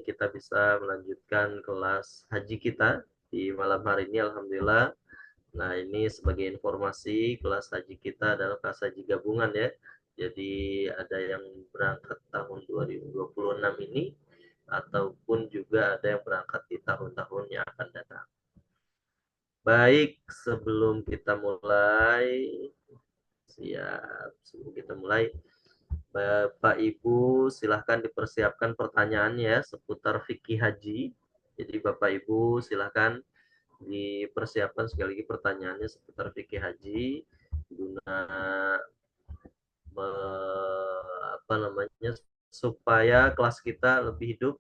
kita bisa melanjutkan kelas haji kita di malam hari ini, alhamdulillah. Nah, ini sebagai informasi, kelas haji kita adalah kelas haji gabungan ya. Jadi ada yang berangkat tahun 2026 ini, ataupun juga ada yang berangkat di tahun-tahun yang akan datang. Baik, sebelum kita mulai, Bapak Ibu silahkan dipersiapkan pertanyaannya seputar fikih haji. Jadi Bapak Ibu silahkan dipersiapkan sekali lagi pertanyaannya seputar fikih haji guna apa namanya, supaya kelas kita lebih hidup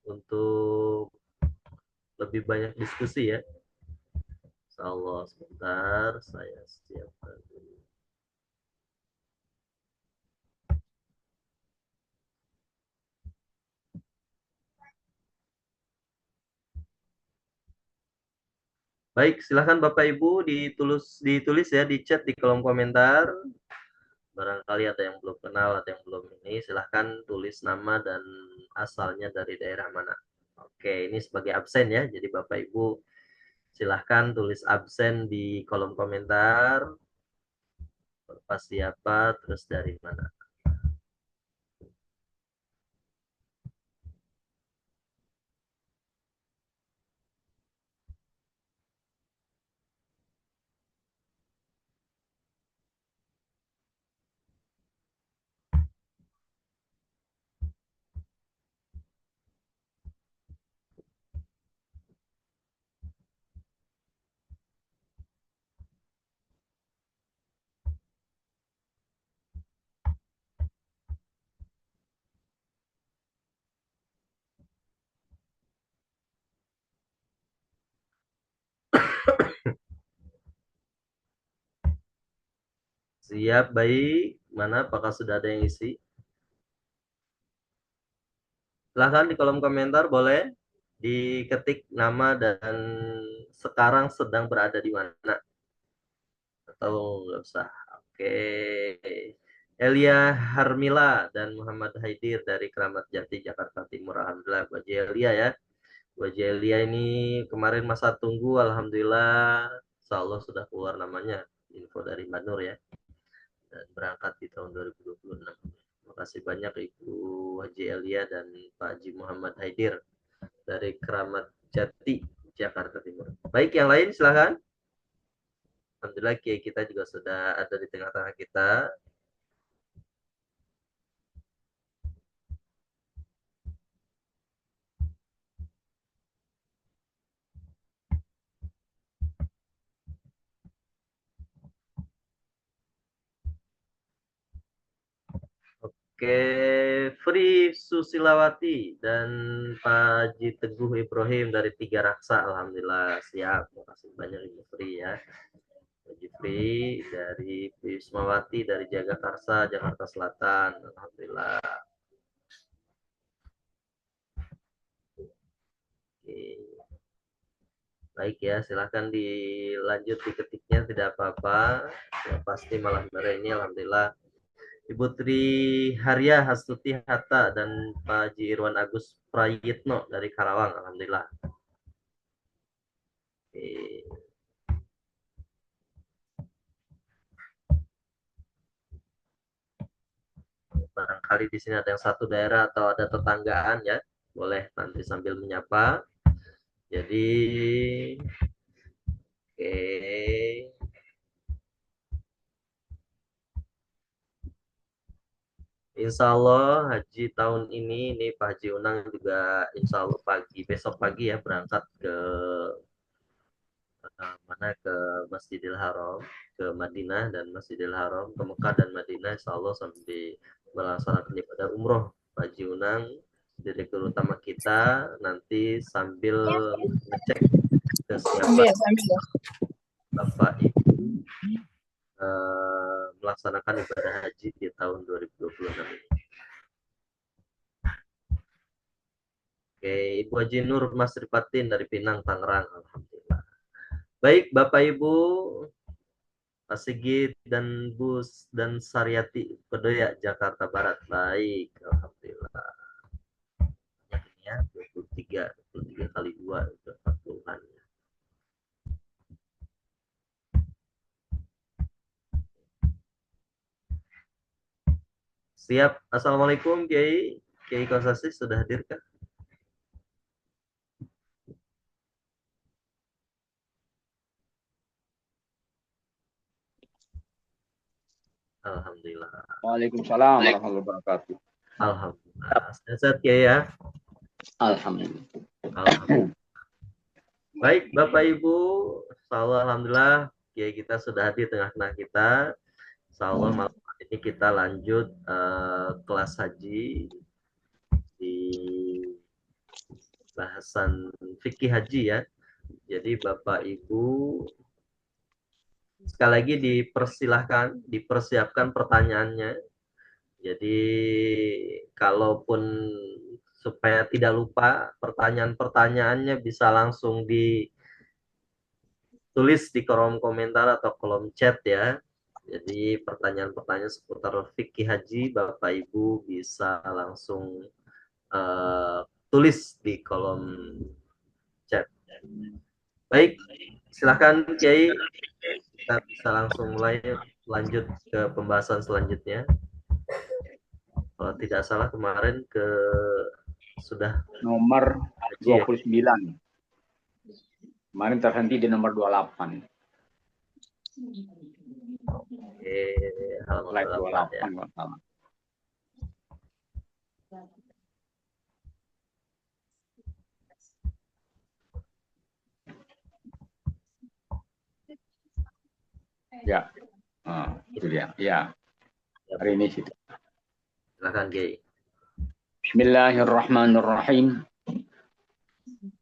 untuk lebih banyak diskusi ya. Insyaallah, sebentar saya siapkan. Baik, silahkan Bapak Ibu ditulis ya di chat di kolom komentar. Barangkali ada yang belum kenal, ada yang belum ini, silahkan tulis nama dan asalnya dari daerah mana. Oke, ini sebagai absen ya. Jadi Bapak Ibu silahkan tulis absen di kolom komentar. Bapak siapa, terus dari mana. Siap, baik. Mana, apakah sudah ada yang isi? Silahkan di kolom komentar boleh diketik nama dan sekarang sedang berada di mana. Atau nggak usah. Oke. Elia Harmila dan Muhammad Haidir dari Keramat Jati, Jakarta Timur. Alhamdulillah, Bu Haji Elia ya. Bu Haji Elia ini kemarin masa tunggu, alhamdulillah. Insya Allah sudah keluar namanya, info dari Mbak Nur ya. Dan berangkat di tahun 2026. Terima kasih banyak Ibu Haji Elia dan Pak Haji Muhammad Haidir dari Keramat Jati, Jakarta Timur. Baik, yang lain silahkan. Alhamdulillah Kiai kita juga sudah ada di tengah-tengah kita. Oke, Free Susilawati dan Pak Haji Teguh Ibrahim dari Tiga Raksa, alhamdulillah siap. Terima kasih banyak Ibu Free ya. Haji Free dari Wismawati dari Jagakarsa, Jakarta Selatan, alhamdulillah. Oke. Baik ya, silahkan dilanjut diketiknya, tidak apa-apa. Ya, pasti malam hari ini alhamdulillah Ibu Tri Haria Hastuti Hatta dan Pak Haji Irwan Agus Prayitno dari Karawang, alhamdulillah. Oke. Barangkali di sini ada yang satu daerah atau ada tetanggaan ya, boleh nanti sambil menyapa. Jadi, oke. Insya Allah haji tahun ini Pak Haji Unang juga insya Allah besok pagi ya berangkat ke mana, ke Masjidil Haram, ke Madinah dan Masjidil Haram, ke Mekah dan Madinah, insya Allah sampai melaksanakan ibadah umroh. Pak Haji Unang, direktur utama kita, nanti sambil ngecek kesiapan Bapak Ibu melaksanakan ibadah haji di tahun 2026 ini. Oke, Ibu Haji Nur Mas Ripatin dari Pinang, Tangerang, alhamdulillah. Baik, Bapak Ibu, Pak Sigit dan Bus dan Saryati Pedoya Jakarta Barat. Baik, alhamdulillah. Banyak ini ya. 3 kali 2 itu 40-an. Siap. Assalamualaikum Kiai. Kiai Kosasi sudah hadir kah? Alhamdulillah. Waalaikumsalam warahmatullahi wabarakatuh. Alhamdulillah. Sehat Kiai ya. Alhamdulillah. Alhamdulillah. Baik Bapak Ibu, alhamdulillah Kiai kita sudah hadir di tengah-tengah kita. Insyaallah malam ini kita lanjut kelas haji di bahasan fikih haji ya. Jadi Bapak Ibu sekali lagi dipersiapkan pertanyaannya. Jadi kalaupun supaya tidak lupa pertanyaan-pertanyaannya bisa langsung ditulis di kolom komentar atau kolom chat ya. Jadi pertanyaan-pertanyaan seputar fikih haji Bapak Ibu bisa langsung tulis di kolom chat. Baik, silakan Kiai, kita bisa langsung mulai lanjut ke pembahasan selanjutnya. Kalau tidak salah kemarin sudah Nomor haji ya. 29. Kemarin terhenti di nomor 28. Oke, halaman Slide 28 ya. 28. Ya, itu dia. Ya, hari ini situ. Silakan Kiai. Bismillahirrahmanirrahim.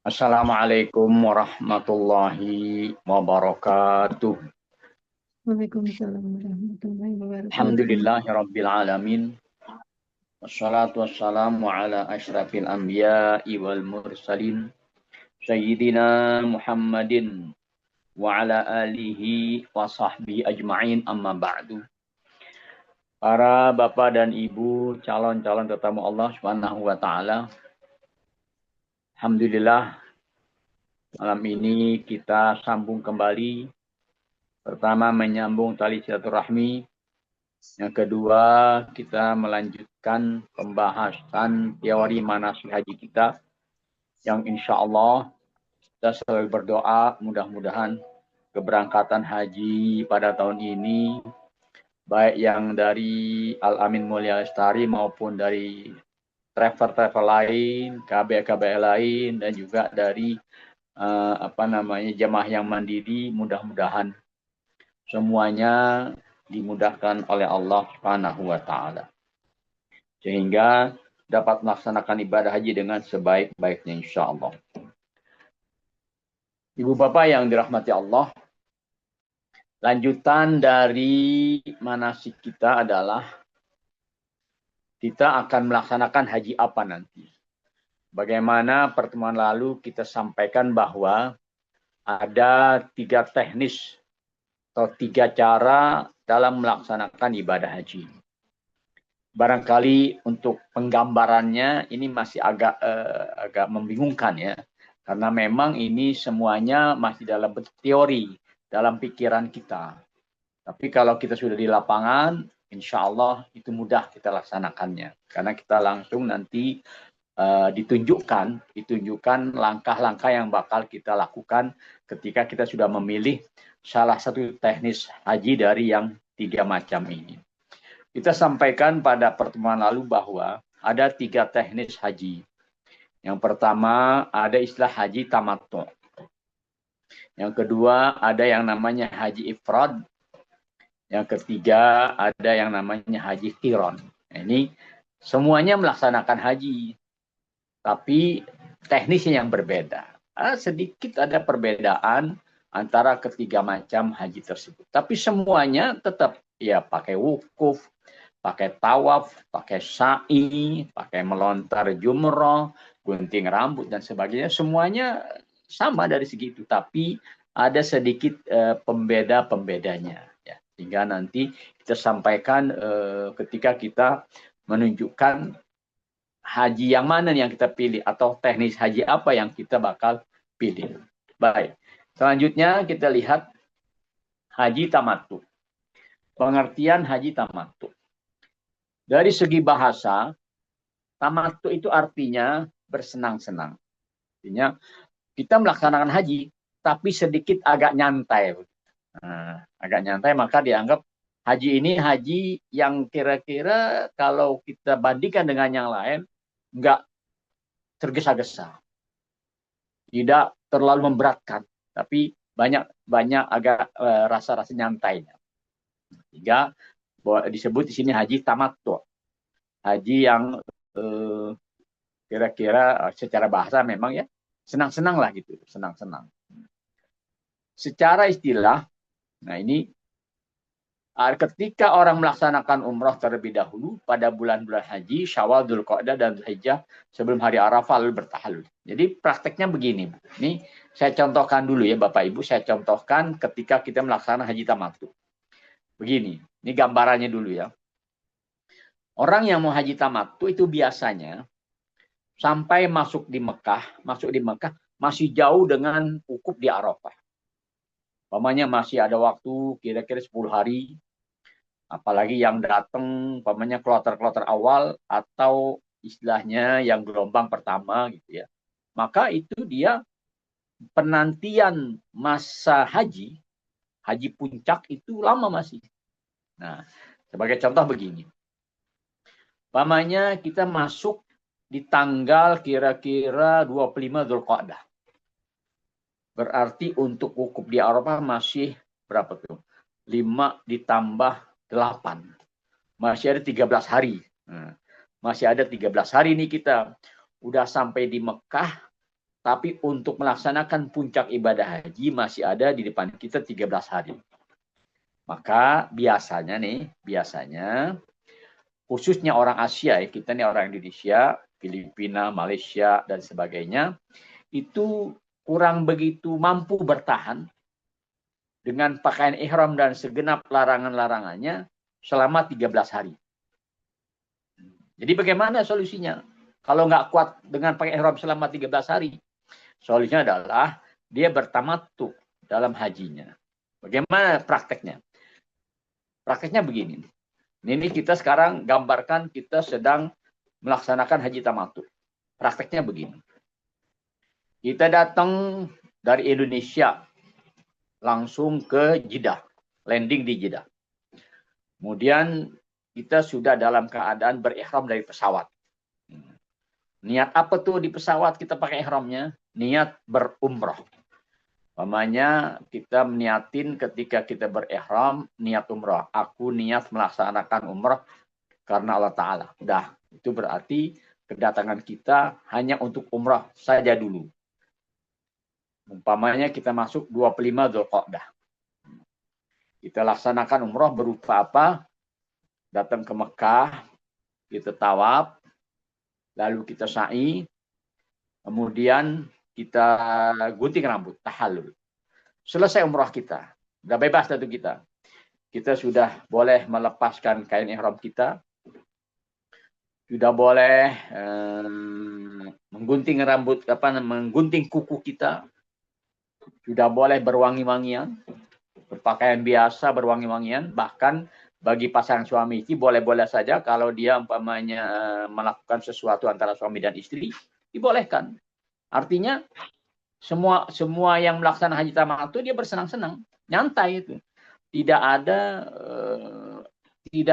Assalamualaikum warahmatullahi wabarakatuh. Waalaikumsalam warahmatullahi wabarakatuh. Alhamdulillahirabbil alamin. Wassalatu wassalamu ala asyrafil anbiya'i wal mursalin. Sayyidina Muhammadin wa ala alihi wa sahbihi ajma'in, amma ba'du. Para bapak dan ibu calon-calon tetamu Allah Subhanahu wa taala. Alhamdulillah malam ini kita sambung kembali. Pertama menyambung tali silaturahmi. Yang kedua kita melanjutkan pembahasan teori manasik haji kita. Yang insya Allah kita selalu berdoa mudah-mudahan keberangkatan haji pada tahun ini baik yang dari Al-Amin Mulia Lestari maupun dari travel lain, KBKBL lain, dan juga dari jemaah yang mandiri, mudah-mudahan semuanya dimudahkan oleh Allah Subhanahu wa taala. Sehingga dapat melaksanakan ibadah haji dengan sebaik-baiknya insyaallah. Ibu bapak yang dirahmati Allah, lanjutan dari manasik kita adalah kita akan melaksanakan haji apa nanti. Bagaimana pertemuan lalu kita sampaikan bahwa ada 3 teknis atau 3 cara dalam melaksanakan ibadah haji. Barangkali untuk penggambarannya ini masih agak membingungkan ya. Karena memang ini semuanya masih dalam bentuk teori, dalam pikiran kita. Tapi kalau kita sudah di lapangan, insya Allah itu mudah kita laksanakannya. Karena kita langsung nanti ditunjukkan langkah-langkah yang bakal kita lakukan ketika kita sudah memilih salah satu teknis haji dari yang 3 macam ini. Kita sampaikan pada pertemuan lalu bahwa ada 3 teknis haji. Yang pertama ada istilah haji tamattu. Yang kedua ada yang namanya haji ifrad. Yang ketiga ada yang namanya haji qiran. Ini semuanya melaksanakan haji, tapi teknisnya yang berbeda. Sedikit ada perbedaan antara ketiga macam haji tersebut. Tapi semuanya tetap ya pakai wukuf, pakai tawaf, pakai sa'i, pakai melontar jumroh, gunting rambut dan sebagainya. Semuanya sama dari segi itu, tapi ada sedikit pembeda-pembedanya. Ya. Sehingga nanti kita sampaikan ketika kita menunjukkan haji yang mana yang kita pilih atau teknis haji apa yang kita bakal pilih. Baik. Selanjutnya kita lihat haji tamattu. Pengertian haji tamattu. Dari segi bahasa, tamattu itu artinya bersenang-senang. Artinya kita melaksanakan haji tapi sedikit agak nyantai. Nah, agak nyantai maka dianggap haji ini haji yang kira-kira kalau kita bandingkan dengan yang lain enggak tergesa-gesa. Tidak terlalu memberatkan, tapi banyak agak rasa-rasa nyantainya. Sehingga disebut di sini haji tamattu. Haji yang kira-kira secara bahasa memang ya senang-senang lah gitu, senang-senang. Secara istilah, nah ini ketika orang melaksanakan umroh terlebih dahulu pada bulan-bulan haji, Syawal, Dzulqa'dah, dan Dzulhijjah sebelum hari Arafah lalu bertahalul. Jadi prakteknya begini. Ini saya contohkan dulu ya Bapak Ibu, saya contohkan ketika kita melaksanakan haji tamattu. Begini, ini gambarannya dulu ya. Orang yang mau haji tamattu itu biasanya sampai masuk di Mekah masih jauh dengan wukuf di Arafah. Umpamanya masih ada waktu kira-kira 10 hari, apalagi yang datang umpamanya kloter-kloter awal atau istilahnya yang gelombang pertama gitu ya. Maka itu dia penantian masa haji puncak itu lama masih. Nah, sebagai contoh begini. Umpamanya kita masuk di tanggal kira-kira 25 Dzulqa'dah. Berarti untuk wukuf di Arafah masih berapa tuh? 5 ditambah 8. Masih ada 13 hari. Nah, masih ada 13 hari nih kita. Udah sampai di Mekah, tapi untuk melaksanakan puncak ibadah haji masih ada di depan kita 13 hari. Maka biasanya khususnya orang Asia, ya, kita nih orang Indonesia, Filipina, Malaysia, dan sebagainya, itu kurang begitu mampu bertahan dengan pakaian ihram dan segenap larangan-larangannya selama 13 hari. Jadi bagaimana solusinya? Kalau nggak kuat dengan pakai ihram selama 13 hari, solusinya adalah dia bertamattu dalam hajinya. Bagaimana prakteknya? Prakteknya begini. Ini kita sekarang gambarkan kita sedang melaksanakan haji tamattu. Prakteknya begini. Kita datang dari Indonesia langsung ke Jeddah, landing di Jeddah. Kemudian kita sudah dalam keadaan berihram dari pesawat. Niat apa tuh di pesawat kita pakai ihramnya? Niat berumrah. Umpamanya kita meniatin ketika kita berihram niat umrah. Aku niat melaksanakan umrah karena Allah Ta'ala. Udah, itu berarti kedatangan kita hanya untuk umrah saja dulu. Umpamanya kita masuk 25 Dzulqa'dah. Kita laksanakan umrah berupa apa? Datang ke Mekah, kita tawaf, lalu kita sa'i, kemudian kita gunting rambut, tahallul. Selesai umrah kita, udah bebas datu kita. Kita sudah boleh melepaskan kain ihram kita, sudah boleh menggunting rambut, menggunting kuku kita, sudah boleh berwangi-wangian, berpakaian biasa, berwangi-wangian, bahkan bagi pasangan suami istri boleh-boleh saja kalau dia umpamanya melakukan sesuatu antara suami dan istri, dibolehkan. Artinya semua yang melaksanakan haji tamattu dia bersenang-senang, nyantai itu. Tidak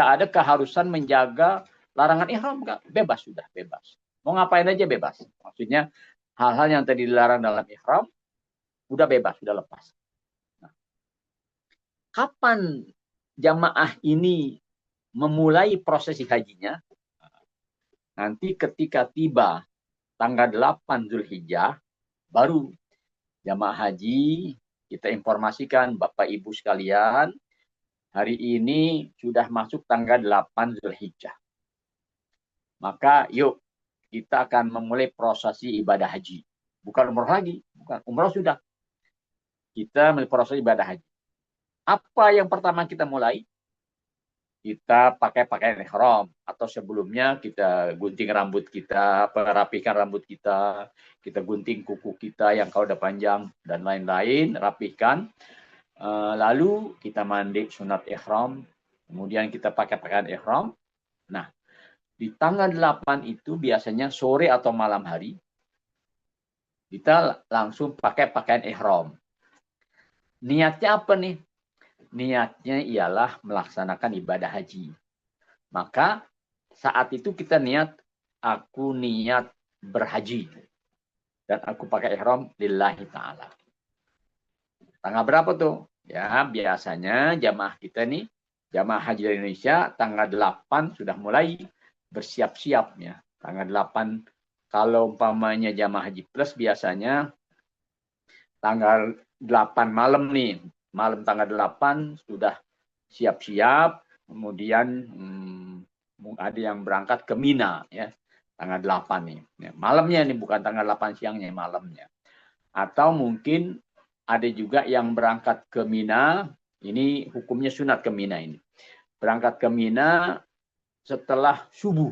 ada keharusan menjaga larangan ihram, bebas sudah, bebas. Mau ngapain aja bebas. Maksudnya hal-hal yang tadi dilarang dalam ihram udah bebas, sudah lepas. Nah, kapan jamaah ini memulai prosesi hajinya? Nanti ketika tiba tanggal 8 Dzulhijjah, baru jamaah haji kita informasikan Bapak Ibu sekalian, hari ini sudah masuk tanggal 8 Dzulhijjah. Maka yuk kita akan memulai prosesi ibadah haji. Bukan umroh lagi, bukan umroh sudah. Kita memulai proses ibadah haji. Apa yang pertama kita mulai? kita pakai pakaian ihram, atau sebelumnya kita gunting rambut kita, rapikan rambut kita gunting kuku kita yang kalau udah panjang dan lain-lain, rapikan. Lalu kita mandi sunat ihram, kemudian kita pakai pakaian ihram. Nah, di tanggal 8 itu biasanya sore atau malam hari kita langsung pakai pakaian ihram. Niatnya apa nih? Niatnya ialah melaksanakan ibadah haji. Maka saat itu kita niat, aku niat berhaji. Dan aku pakai ihram lillahi ta'ala. Tanggal berapa tuh? Ya, biasanya jamaah kita nih, jamaah haji dari Indonesia, tanggal 8 sudah mulai bersiap-siap ya. Tanggal 8, kalau umpamanya jamaah haji plus biasanya tanggal 8 malam nih. Malam tanggal 8 sudah siap-siap, kemudian ada yang berangkat ke Mina ya, tanggal 8 nih. Ya, malamnya nih, bukan tanggal 8 siangnya, malamnya. Atau mungkin ada juga yang berangkat ke Mina, ini hukumnya sunat ke Mina ini. Berangkat ke Mina setelah subuh,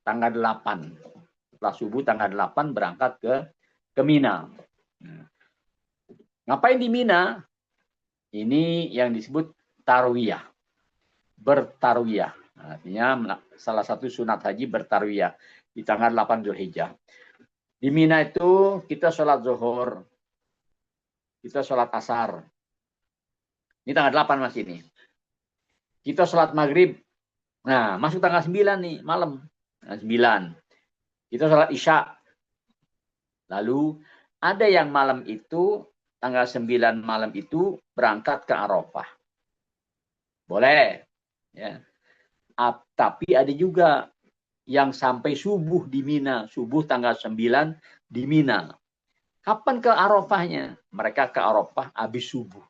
tanggal 8. Setelah subuh tanggal 8 berangkat ke Mina. Ngapain di Mina? Ini yang disebut tarwiyah. Bertarwiyah. Artinya salah satu sunat haji bertarwiyah di tanggal 8 Zulhijjah. Di Mina itu kita sholat zuhur, kita sholat asar. Ini tanggal 8 Mas ini. Kita sholat maghrib. Nah, masuk tanggal 9 nih, malam. Tanggal 9. Kita sholat isya. Lalu ada yang malam itu, tanggal 9 malam itu berangkat ke Arafah. Boleh. Ya. Tapi ada juga yang sampai subuh di Mina. Subuh tanggal 9 di Mina. Kapan ke Arafahnya? Mereka ke Arafah habis subuh.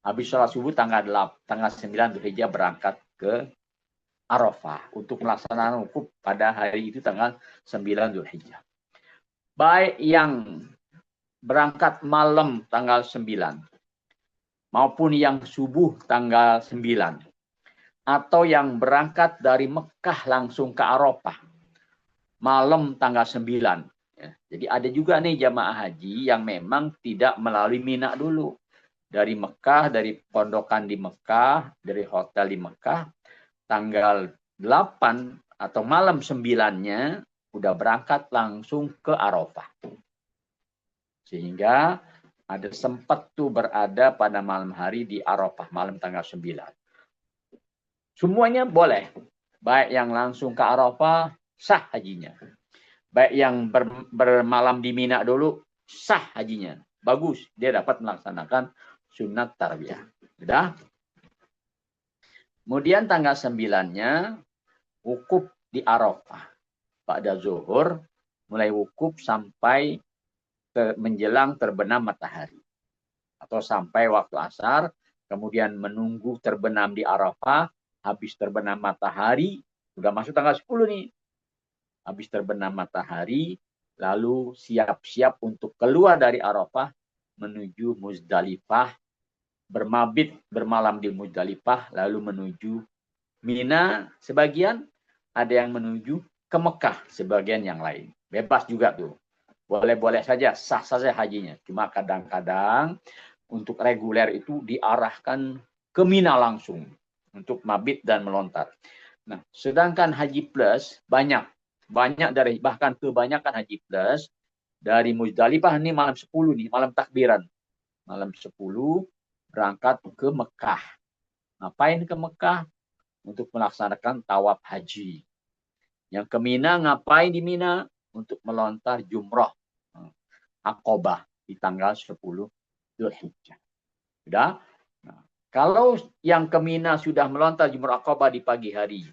Habis sholat subuh tanggal 9 Dzulhijjah berangkat ke Arafah untuk melaksanakan wukuf pada hari itu tanggal 9 Dzulhijjah. Baik yang berangkat malam tanggal 9 maupun yang subuh tanggal 9 atau yang berangkat dari Mekah langsung ke Arafah malam tanggal 9. Ya, jadi ada juga nih jamaah haji yang memang tidak melalui Mina dulu. Dari Mekah, dari pondokan di Mekah, dari hotel di Mekah, tanggal 8 atau malam 9-nya udah berangkat langsung ke Arafah. Sehingga ada sempat tuh berada pada malam hari di Arafah, malam tanggal 9. Semuanya boleh. Baik yang langsung ke Arafah, sah hajinya. Baik yang bermalam di Mina dulu, sah hajinya. Bagus, dia dapat melaksanakan sunat tarwiyah. Sudah? Kemudian tanggal 9-nya wukuf di Arafah. Pada zuhur, mulai wukuf sampai menjelang terbenam matahari. Atau sampai waktu asar, kemudian menunggu terbenam di Arafah, habis terbenam matahari, sudah masuk tanggal 10 nih. Habis terbenam matahari, lalu siap-siap untuk keluar dari Arafah, menuju Muzdalifah, bermabit, bermalam di Muzdalifah, lalu menuju Mina sebagian, ada yang menuju ke Mekah sebagian yang lain. Bebas juga tuh. Boleh-boleh saja, sah saja hajinya. Cuma kadang-kadang untuk reguler itu diarahkan ke Mina langsung untuk mabit dan melontar. Nah, sedangkan haji plus banyak dari, bahkan kebanyakan haji plus dari Muzdalifah ini malam 10 nih, malam takbiran. Malam 10 berangkat ke Mekah. Ngapain ke Mekah? Untuk melaksanakan tawaf haji. Yang ke Mina, ngapain di Mina? Untuk melontar jumrah Aqabah di tanggal 10 Dzulhijjah. Sudah? Nah, kalau yang ke Mina sudah melontar jumrah Aqabah di pagi hari,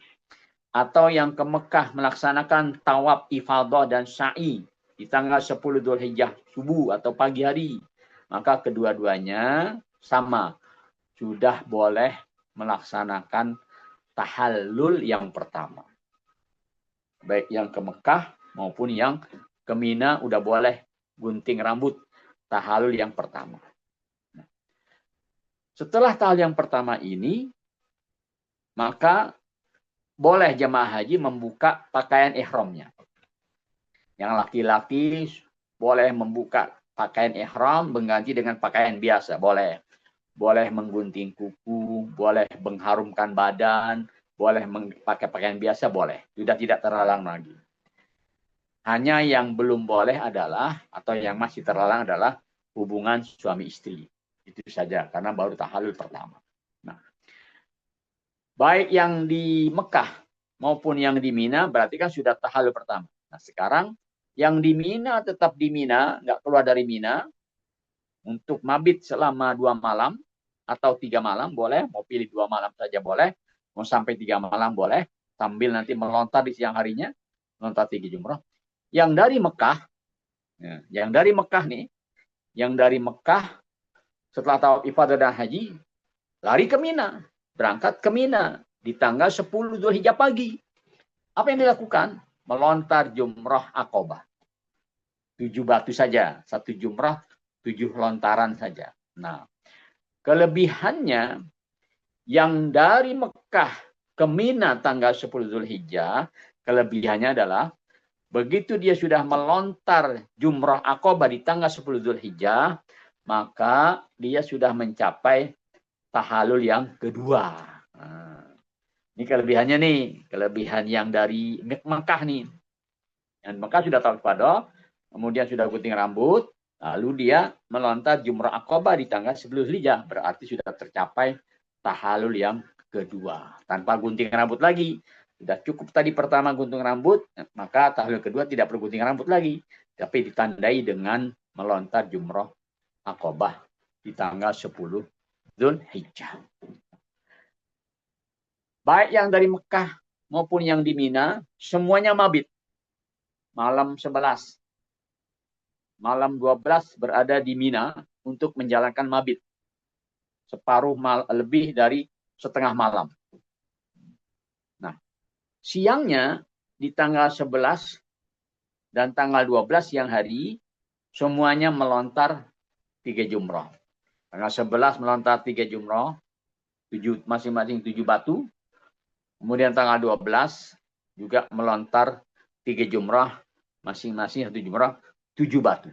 atau yang ke Mekah melaksanakan tawaf ifadah dan sa'i di tanggal 10 Dzulhijjah subuh atau pagi hari, maka kedua-duanya sama. Sudah boleh melaksanakan tahallul yang pertama. Baik yang ke Mekah maupun yang ke Mina udah boleh gunting rambut. Tahallul yang pertama. Setelah tahallul yang pertama ini, maka boleh jemaah haji membuka pakaian ihramnya. Yang laki-laki boleh membuka pakaian ihram mengganti dengan pakaian biasa, boleh. Boleh menggunting kuku, boleh mengharumkan badan, boleh pakai pakaian biasa, boleh. Sudah tidak terlarang lagi. Hanya yang belum boleh adalah, atau yang masih terlarang adalah hubungan suami istri. Itu saja, karena baru tahallul pertama. Nah, baik yang di Mekah maupun yang di Mina, berarti kan sudah tahallul pertama. Nah, sekarang yang di Mina tetap di Mina, nggak keluar dari Mina, untuk mabit selama 2 malam atau 3 malam boleh, mau pilih 2 malam saja boleh, mau sampai 3 malam boleh, sambil nanti melontar di siang harinya, melontar 3 jumrah. Yang dari Mekah, yang dari Mekah nih, yang dari Mekah setelah tawaf ifadah dan haji, lari ke Mina, berangkat ke Mina di tanggal 10 Dzulhijjah pagi. Apa yang dilakukan? Melontar jumrah Aqobah. 7 batu saja, 1 jumrah, 7 lontaran saja. Nah, kelebihannya yang dari Mekah ke Mina tanggal 10 Dzulhijjah, kelebihannya adalah begitu dia sudah melontar jumrah Aqobah di tanggal 10 Dzulhijjah, maka dia sudah mencapai tahallul yang kedua. Nah, ini kelebihannya nih, kelebihan yang dari Mekah nih. Yang Mekah sudah tawaf ifadah, kemudian sudah gunting rambut, lalu dia melontar jumrah Aqobah di tanggal 10 Dzulhijjah, berarti sudah tercapai tahallul yang kedua tanpa gunting rambut lagi. Sudah cukup tadi pertama gunting rambut, maka tahallul kedua tidak perlu gunting rambut lagi, tapi ditandai dengan melontar jumrah Aqobah di tanggal 10 Dzulhijjah. Baik yang dari Mekah maupun yang di Mina, semuanya mabit. Malam 11, malam 12 berada di Mina untuk menjalankan mabit. Separuh lebih dari setengah malam. Nah, siangnya di tanggal 11 dan tanggal 12 siang hari, semuanya melontar 3 jumrah. Tanggal 11 melontar 3 jumrah, masing-masing 7 batu. Kemudian tanggal 12 juga melontar 3 jumrah, masing-masing 1 jumrah, 7 batu.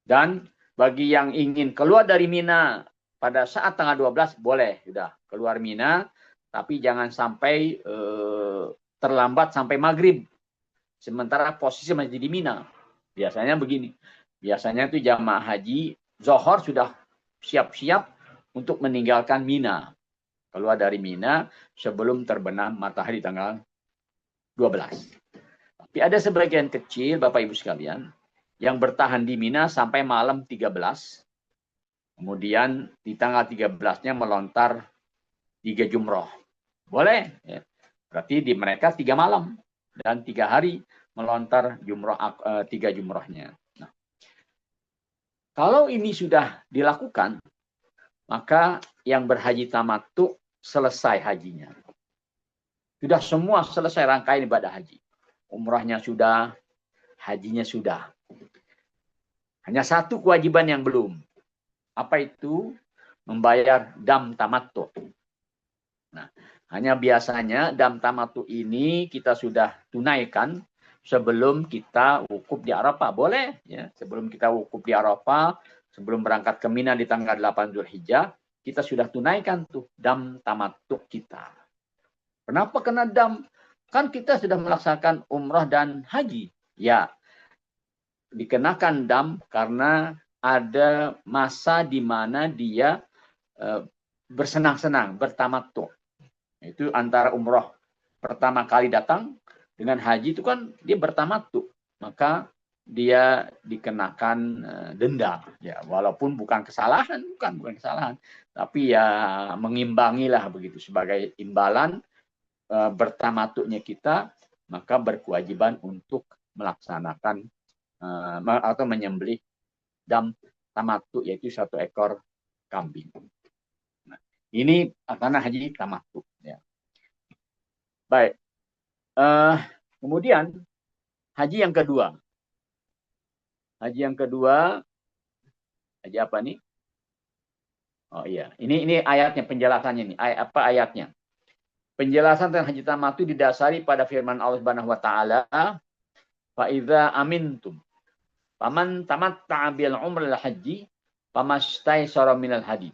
Dan bagi yang ingin keluar dari Mina pada saat tanggal 12, boleh sudah keluar Mina, tapi jangan sampai terlambat sampai maghrib. Sementara posisi masih di Mina. Biasanya begini. Biasanya itu jamaah haji Zohor sudah siap-siap untuk meninggalkan Mina. Keluar dari Mina sebelum terbenam matahari tanggal 12. Tapi ada sebagian kecil Bapak Ibu sekalian yang bertahan di Mina sampai malam 13. Kemudian di tanggal 13-nya melontar 3 jumroh. Boleh. Ya. Berarti di mereka 3 malam dan 3 hari melontar jumroh 3 jumrohnya. Nah, kalau ini sudah dilakukan, maka yang berhaji tamattu selesai hajinya. Sudah semua selesai rangkaian ibadah haji. Umrahnya sudah, hajinya sudah. Hanya satu kewajiban yang belum. Apa itu? Membayar dam tamattu. Nah, hanya biasanya dam tamattu ini kita sudah tunaikan sebelum kita wukuf di Arafah. Boleh ya, sebelum kita wukuf di Arafah, sebelum berangkat ke Mina di tanggal 8 Dzulhijjah, kita sudah tunaikan tuh dam tamattu kita. Kenapa kena dam? Kan kita sudah melaksanakan umrah dan haji. Ya, dikenakan dam karena ada masa di mana dia bersenang-senang, bertamattu. Itu antara umrah pertama kali datang dengan haji itu kan dia bertamattu. Maka dia dikenakan denda. Ya, walaupun bukan kesalahan, bukan kesalahan. Tapi ya mengimbangilah begitu sebagai imbalan bertamattunya kita, maka berkewajiban untuk melaksanakan atau menyembelih dam tamattu, yaitu 1 ekor kambing. Nah, ini karena haji tamattu. Ya. Baik. Kemudian haji yang kedua. Haji yang kedua, haji apa nih? Oh iya, ini ayatnya, penjelasannya nih. Apa ayatnya? Penjelasan tentang haji tamattu didasari pada firman Allah Subhanahu wa taala, "Fa idza amintum faman tamatta'a bil umril haji famastaysara minal hadi.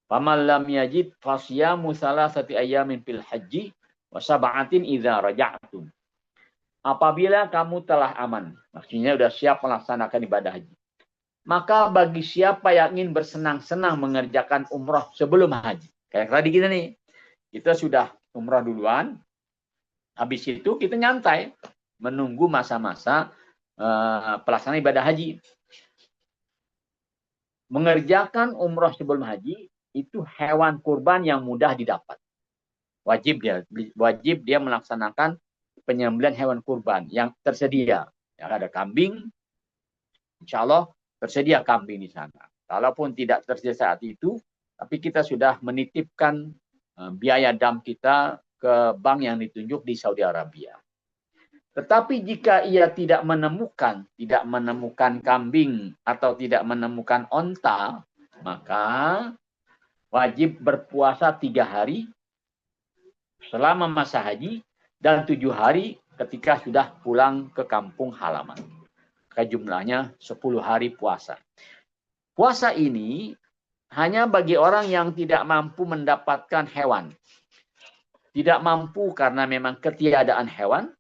Faman lam yajid fasyamu salasati ayamin fil haji wa sab'atin idza raja'tum." Apabila kamu telah aman, maksudnya sudah siap melaksanakan ibadah haji, maka bagi siapa yang ingin bersenang-senang mengerjakan umrah sebelum haji. Kayak tadi kita nih, kita sudah umrah duluan, habis itu kita nyantai, menunggu masa-masa pelaksanaan ibadah haji. Mengerjakan umrah sebelum haji, itu hewan kurban yang mudah didapat. Wajib dia melaksanakan penyembelihan hewan kurban yang tersedia. Ya, ada kambing, insya Allah tersedia kambing di sana. Kalaupun tidak tersedia saat itu, tapi kita sudah menitipkan biaya dam kita ke bank yang ditunjuk di Saudi Arabia. Tetapi jika ia tidak menemukan kambing atau tidak menemukan onta, maka wajib berpuasa 3 hari selama masa haji dan 7 hari ketika sudah pulang ke kampung halaman. Jumlahnya 10 hari puasa. Puasa ini hanya bagi orang yang tidak mampu mendapatkan hewan. Tidak mampu karena memang ketiadaan hewan,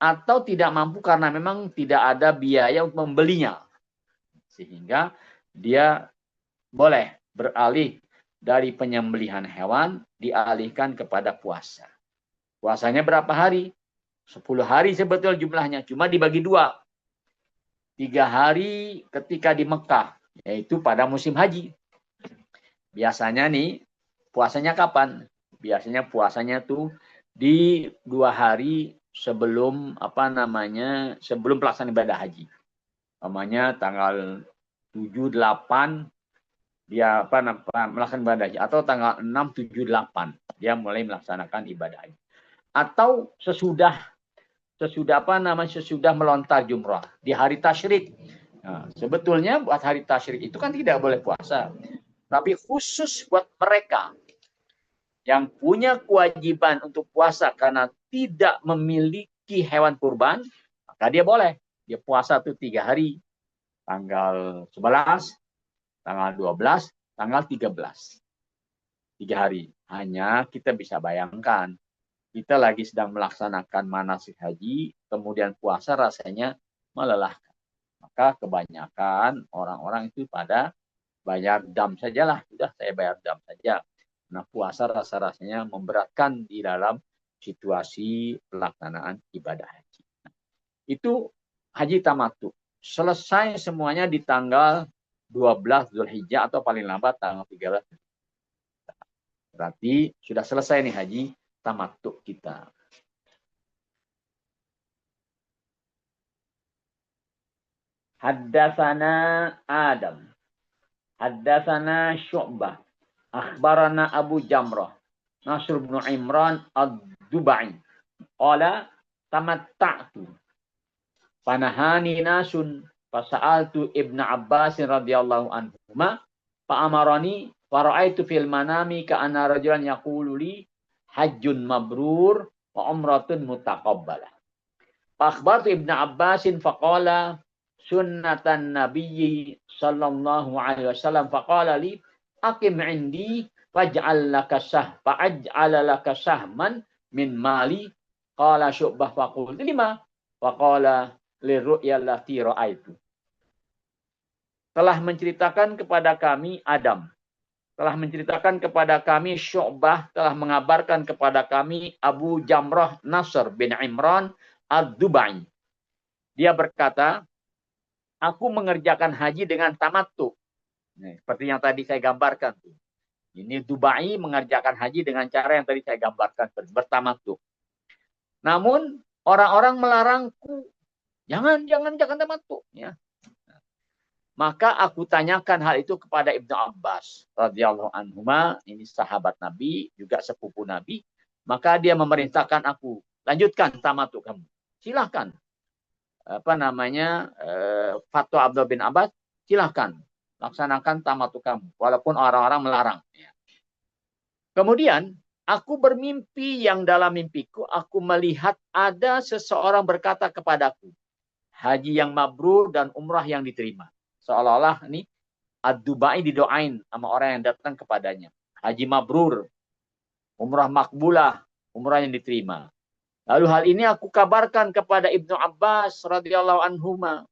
atau tidak mampu karena memang tidak ada biaya untuk membelinya. Sehingga dia boleh beralih dari penyembelihan hewan, dialihkan kepada puasa. Puasanya berapa hari? 10 hari sebetulnya jumlahnya, cuma dibagi 2. 3 hari ketika di Mekah, yaitu pada musim haji. Biasanya nih, puasanya kapan? Biasanya puasanya tuh di 2 hari sebelum sebelum pelaksanaan ibadah haji. Namanya tanggal 7, 8 dia melaksanakan ibadah haji, atau tanggal 6, 7, 8 dia mulai melaksanakan ibadah haji. Atau sesudah melontar jumrah di hari tasyrik. Nah, sebetulnya buat hari tasyrik itu kan tidak boleh puasa. Tapi khusus buat mereka yang punya kewajiban untuk puasa karena tidak memiliki hewan kurban, maka dia boleh. Dia puasa tuh 3 hari. Tanggal 11, tanggal 12, tanggal 13. 3 hari. Hanya kita bisa bayangkan, kita lagi sedang melaksanakan manasik haji, kemudian puasa rasanya melelahkan. Maka kebanyakan orang-orang itu pada bayar dam sajalah. Sudah, saya bayar dam saja. Nah, puasa rasa-rasanya memberatkan di dalam situasi pelaksanaan ibadah haji. Nah, itu haji tamattu. Selesai semuanya di tanggal 12 Zulhijjah atau paling lambat tanggal 13. Berarti sudah selesai nih haji tamattu kita. Haddatsana Adam. Haddatsana Syu'bah. Akhbarana Abu Jamrah. Nasr bin Imran ad-Dubai. Qala tamatta'tu. Panahani nasun. Fasa'altu Ibn Abbas radhiyallahu anhuma. Fa'amarani. Fara'aitu fil manami ka'anna rajulan yaqulu li hajjun mabrur wa umratun mutaqabbalah. Akhbartu Ibn Abbasin faqala sunnatan nabiyyi sallallahu alaihi wasallam faqala li aqim indi faj'al laka sahman min mali. Qala Syu'bah faqultu lima? Faqala liru'ya allati ra'aitu. Telah menceritakan kepada kami Adam, telah menceritakan kepada kami Syu'bah, telah mengabarkan kepada kami Abu Jamrah Nasr bin Imran ad-Dubai. Dia berkata, aku mengerjakan haji dengan tamattu. Nah, seperti yang tadi saya gambarkan. Ini Dubai mengerjakan haji dengan cara yang tadi saya gambarkan, bertamattu. Namun orang-orang melarangku, jangan tamattu. Ya. Maka aku tanyakan hal itu kepada Ibnu Abbas radhiyallahu anhuma, ini sahabat Nabi, juga sepupu Nabi. Maka dia memerintahkan aku, lanjutkan tamattu kamu. Silahkan. Fatwa Abdullah bin Abbas, silahkan laksanakan tamattu kamu, walaupun orang-orang melarang. Kemudian Aku bermimpi yang dalam mimpiku aku melihat ada seseorang berkata kepadaku, haji yang mabrur dan umrah yang diterima. Seolah-olah ini Ad-Dubai didoain sama orang yang datang kepadanya. Haji mabrur, umrah makbulah, umrah yang diterima. Lalu hal ini aku kabarkan kepada Ibnu Abbas radhiyallahu anhuma.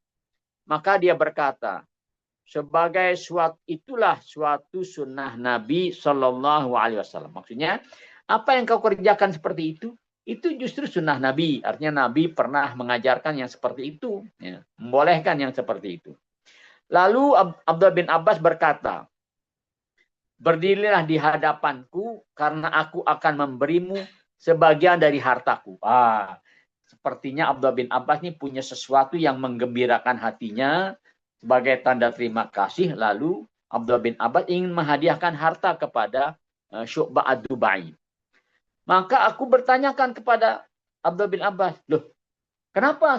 Maka dia berkata, sebagai itulah suatu sunnah Nabi Shallallahu Alaihi Wasallam. Maksudnya, apa yang kau kerjakan seperti itu justru sunnah Nabi. Artinya Nabi pernah mengajarkan yang seperti itu, ya, membolehkan yang seperti itu. Lalu Abdullah bin Abbas berkata, berdirilah di hadapanku karena aku akan memberimu sebagian dari hartaku. Sepertinya Abdullah bin Abbas ini punya sesuatu yang menggembirakan hatinya sebagai tanda terima kasih. Lalu Abdullah bin Abbas ingin menghadiahkan harta kepada Syu'bah Ad-Dubai. Maka aku bertanyakan kepada Abdullah bin Abbas, loh, kenapa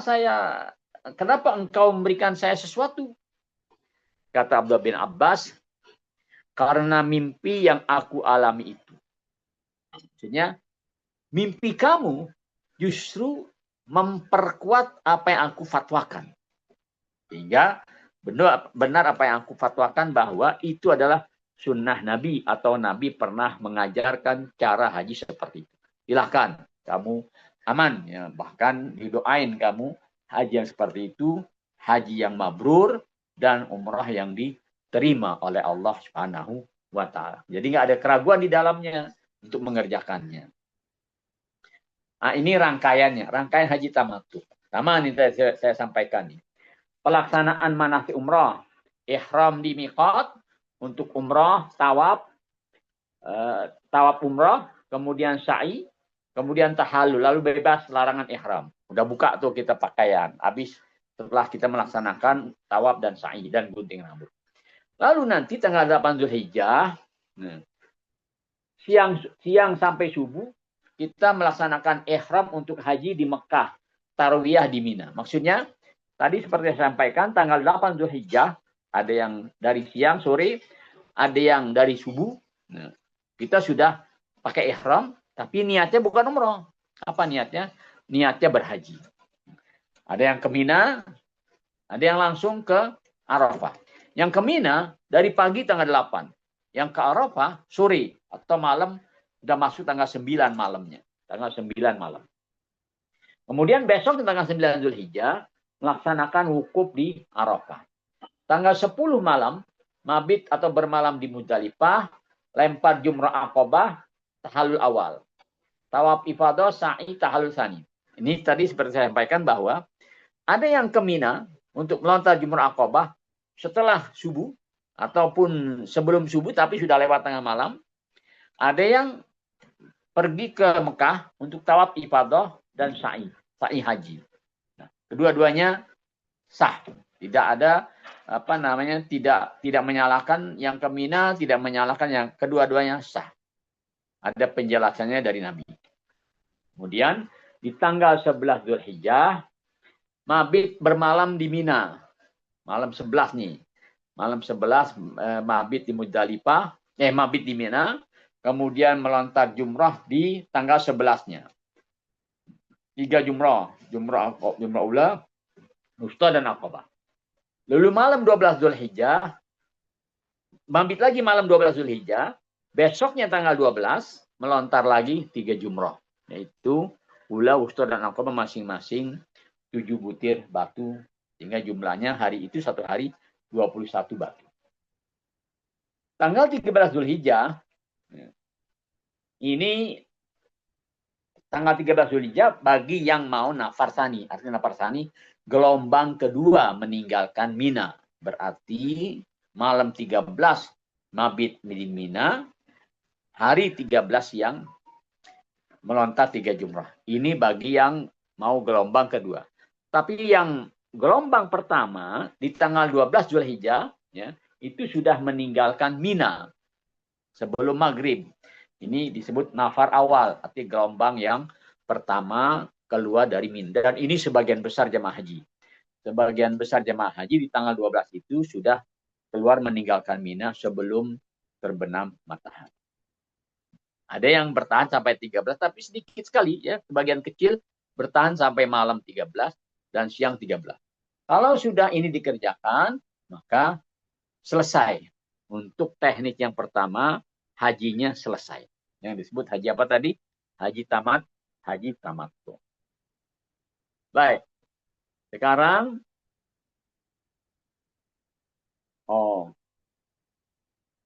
engkau memberikan saya sesuatu? Kata Abdullah bin Abbas, karena mimpi yang aku alami itu. Maksudnya, mimpi kamu justru memperkuat apa yang aku fatwakan. Sehingga benar apa yang aku fatwakan bahwa itu adalah sunnah Nabi atau Nabi pernah mengajarkan cara haji seperti itu. Silahkan kamu aman, ya, bahkan didoain kamu haji yang seperti itu, haji yang mabrur dan umrah yang diterima oleh Allah Subhanahu wa Ta'ala. Jadi nggak ada keraguan di dalamnya untuk mengerjakannya. Nah, ini rangkaiannya, rangkaian haji tamattu. Sama ini saya sampaikan nih. Pelaksanaan manasik umrah, ihram di miqat untuk umrah, tawaf umrah, kemudian sa'i, kemudian tahallul, lalu bebas larangan ihram. Udah buka tuh kita pakaian. Habis setelah kita melaksanakan tawaf dan sa'i dan gunting rambut. Lalu nanti tanggal 8 Zulhijjah, siang sampai subuh, kita melaksanakan ihram untuk haji di Mekah, tarwiyah di Mina. Maksudnya, tadi seperti saya sampaikan, tanggal 8 Zulhijjah, ada yang dari siang, sore, ada yang dari subuh. Kita sudah pakai ihram, tapi niatnya bukan umrah. Apa niatnya? Niatnya berhaji. Ada yang ke Mina, ada yang langsung ke Arafah. Yang ke Mina dari pagi tanggal 8. Yang ke Arafah sore atau malam, sudah masuk tanggal 9 malamnya. Tanggal 9 malam. Kemudian besok tanggal 9 Zulhijjah, melaksanakan wukuf di Arafah. Tanggal 10 malam, mabit atau bermalam di Muzdalifah, lempar jumrah Aqabah, tahallul awal. Tawaf ifadah, sa'i, tahallul tsani. Ini tadi seperti saya sampaikan bahwa ada yang ke Mina untuk melontar jumrah Aqabah setelah subuh ataupun sebelum subuh tapi sudah lewat tengah malam. Ada yang pergi ke Mekah untuk tawaf ifadah dan sa'i haji. Nah, kedua-duanya sah. Tidak ada tidak menyalahkan yang ke Mina, tidak menyalahkan yang kedua-duanya sah. Ada penjelasannya dari Nabi. Kemudian di tanggal 11 Zulhijjah, mabit bermalam di Mina. Malam 11 nih. Malam 11 mabit di Muzdalifah, mabit di Mina, kemudian melontar jumrah di tanggal 11-nya. 3 jumrah ula, wusta dan aqabah. Lalu malam 12 Zulhijjah, mabit lagi malam 12 Zulhijjah, besoknya tanggal 12, melontar lagi 3 jumrah. Yaitu ula, wusta dan aqabah masing-masing 7 butir batu. Sehingga jumlahnya hari itu satu hari 21 batu. Tanggal 13 Zulhijjah, ini tanggal 13 Zulhijjah bagi yang mau nafar tsani. Artinya nafar tsani gelombang kedua meninggalkan Mina. Berarti malam 13 mabit di Mina, hari 13 yang melontar 3 jumrah. Ini bagi yang mau gelombang kedua. Tapi yang gelombang pertama di tanggal 12 Zulhijjah, ya, itu sudah meninggalkan Mina sebelum maghrib. Ini disebut nafar awal, arti gelombang yang pertama keluar dari Mina. Dan ini sebagian besar jemaah haji. Sebagian besar jemaah haji di tanggal 12 itu sudah keluar meninggalkan Mina sebelum terbenam matahari. Ada yang bertahan sampai 13, tapi sedikit sekali ya, sebagian kecil bertahan sampai malam 13 dan siang 13. Kalau sudah ini dikerjakan, maka selesai. Untuk teknik yang pertama, hajinya selesai. Yang disebut haji apa tadi? Haji tamat, haji tamattu. Baik. Sekarang,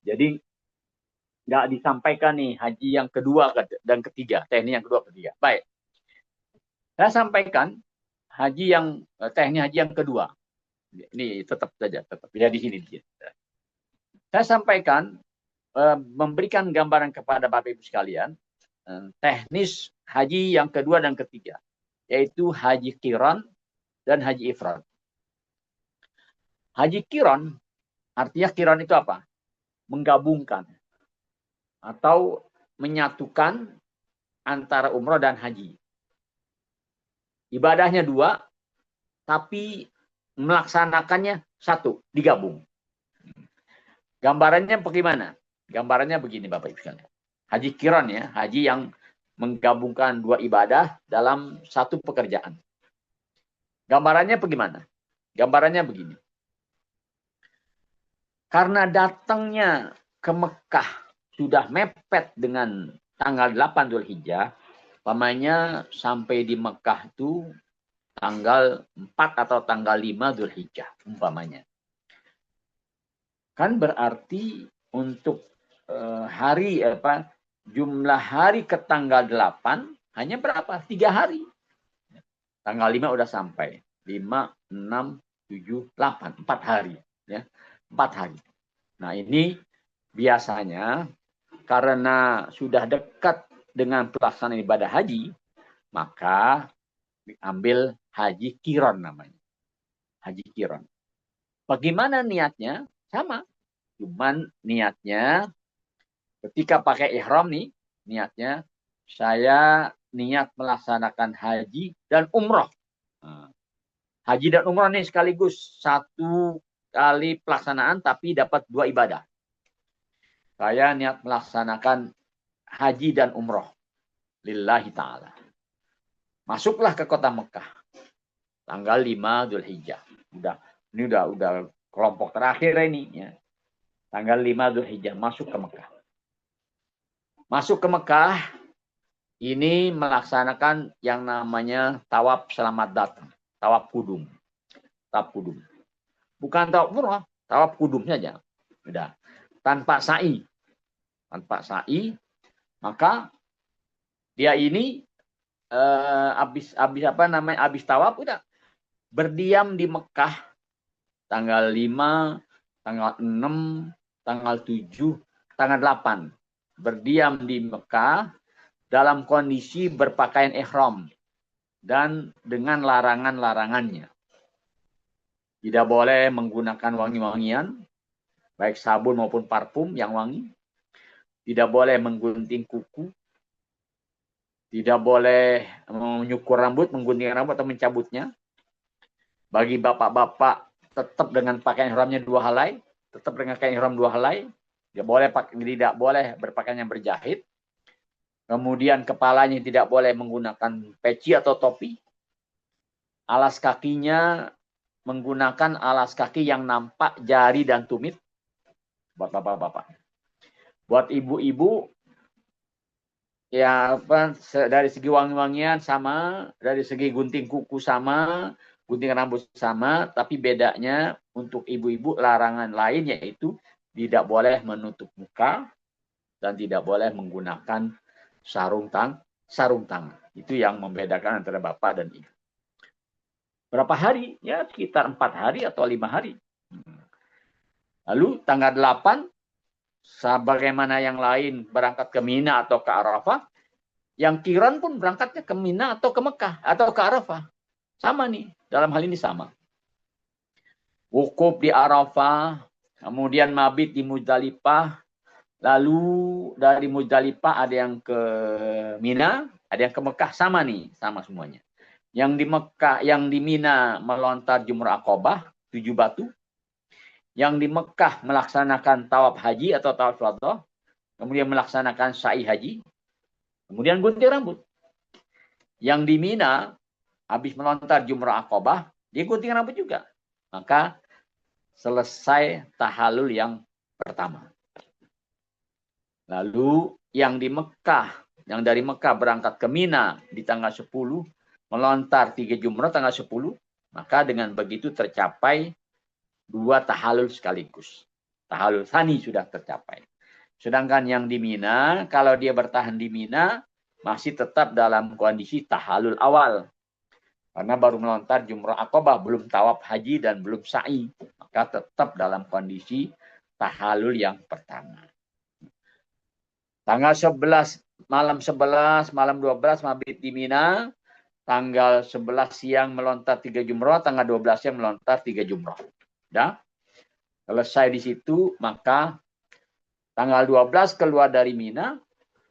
jadi nggak disampaikan nih haji yang kedua dan ketiga, teknik yang kedua ketiga. Baik. Saya sampaikan teknik haji yang kedua. Ini tetap saja, tetap ya di sini dia. Saya sampaikan memberikan gambaran kepada Bapak Ibu sekalian teknis haji yang kedua dan ketiga, yaitu haji qiran dan haji ifrad. Haji qiran, artinya qiran itu apa? Menggabungkan atau menyatukan antara umroh dan haji. Ibadahnya dua, tapi melaksanakannya satu, digabung. Gambarannya bagaimana? Gambarannya begini Bapak Ibu sekalian. Haji qiran ya, haji yang menggabungkan dua ibadah dalam satu pekerjaan. Gambarannya bagaimana? Gambarannya begini. Karena datangnya ke Mekah sudah mepet dengan tanggal 8 Dzulhijjah, umpamanya sampai di Mekah itu tanggal 4 atau tanggal 5 Dzulhijjah umpamanya. Kan berarti untuk jumlah hari ke tanggal 8 hanya berapa? 3 hari. Tanggal 5 udah sampai. 5, 6, 7, 8. 4 hari. Ya. 4 hari. Nah ini biasanya karena sudah dekat dengan pelaksanaan ibadah haji, maka diambil haji qiran namanya. Haji qiran. Bagaimana niatnya? Sama. Cuman niatnya ketika pakai ihram nih, niatnya saya niat melaksanakan haji dan umroh. Haji dan umroh nih sekaligus satu kali pelaksanaan tapi dapat dua ibadah. Saya niat melaksanakan haji dan umroh lillahi ta'ala. Masuklah ke kota Mekah tanggal 5 Dzulhijjah. Ini udah kelompok terakhir ini ya. Tanggal 5 Dzulhijjah masuk ke Mekah. Masuk ke Mekah ini melaksanakan yang namanya tawaf selamat datang, tawaf kudum. Tawaf kudum. Bukan tawaf umrah, tawaf kudum saja. Udah. Tanpa sa'i. Tanpa sa'i, maka dia ini habis tawaf udah berdiam di Mekah tanggal 5, tanggal 6, tanggal 7, tanggal 8. Berdiam di Mekah dalam kondisi berpakaian ihram dan dengan larangan-larangannya. Tidak boleh menggunakan wangi-wangian, baik sabun maupun parfum yang wangi. Tidak boleh menggunting kuku. Tidak boleh menyukur rambut, menggunting rambut atau mencabutnya. Bagi bapak-bapak tetap dengan pakaian ihramnya 2 helai, tetap dengan pakaian ihram 2 helai. Tidak boleh berpakaian yang berjahit. Kemudian kepalanya tidak boleh menggunakan peci atau topi. Alas kakinya menggunakan alas kaki yang nampak jari dan tumit. Buat bapak-bapak. Buat ibu-ibu, ya dari segi wangi-wangian sama, dari segi gunting kuku sama, gunting rambut sama, tapi bedanya untuk ibu-ibu larangan lain yaitu tidak boleh menutup muka dan tidak boleh menggunakan sarung tangan. Itu yang membedakan antara bapak dan ibu. Berapa hari? Ya sekitar 4 hari atau 5 hari. Lalu tanggal 8, sebagaimana yang lain berangkat ke Mina atau ke Arafah, yang qiran pun berangkatnya ke Mina atau ke Mekah atau ke Arafah. Sama nih, dalam hal ini sama. Wukuf di Arafah, kemudian mabit di Muzdalifah, lalu dari Muzdalifah ada yang ke Mina, ada yang ke Mekah, sama nih, sama semuanya. Yang di Mekah, yang di Mina melontar jumrah Aqabah, 7 batu. Yang di Mekah melaksanakan tawaf haji atau tawaf wadah. kemudian melaksanakan sa'i haji, kemudian gunting rambut. Yang di Mina, habis melontar jumrah Aqabah, dia gunting rambut juga. Maka selesai tahallul yang pertama. Lalu yang di Mekah, yang dari Mekah berangkat ke Mina di tanggal 10, melontar 3 jumrah tanggal 10, maka dengan begitu tercapai 2 tahallul sekaligus. Tahallul tsani sudah tercapai. Sedangkan yang di Mina, kalau dia bertahan di Mina, masih tetap dalam kondisi tahallul awal. Karena baru melontar jumrah Aqabah, belum tawaf haji dan belum sa'i. Maka tetap dalam kondisi tahallul yang pertama. Tanggal 11, malam 12 mabit di Mina. Tanggal 11 siang melontar 3 jumrah, tanggal 12 siang melontar 3 jumrah. Dah? Selesai di situ, maka tanggal 12 keluar dari Mina,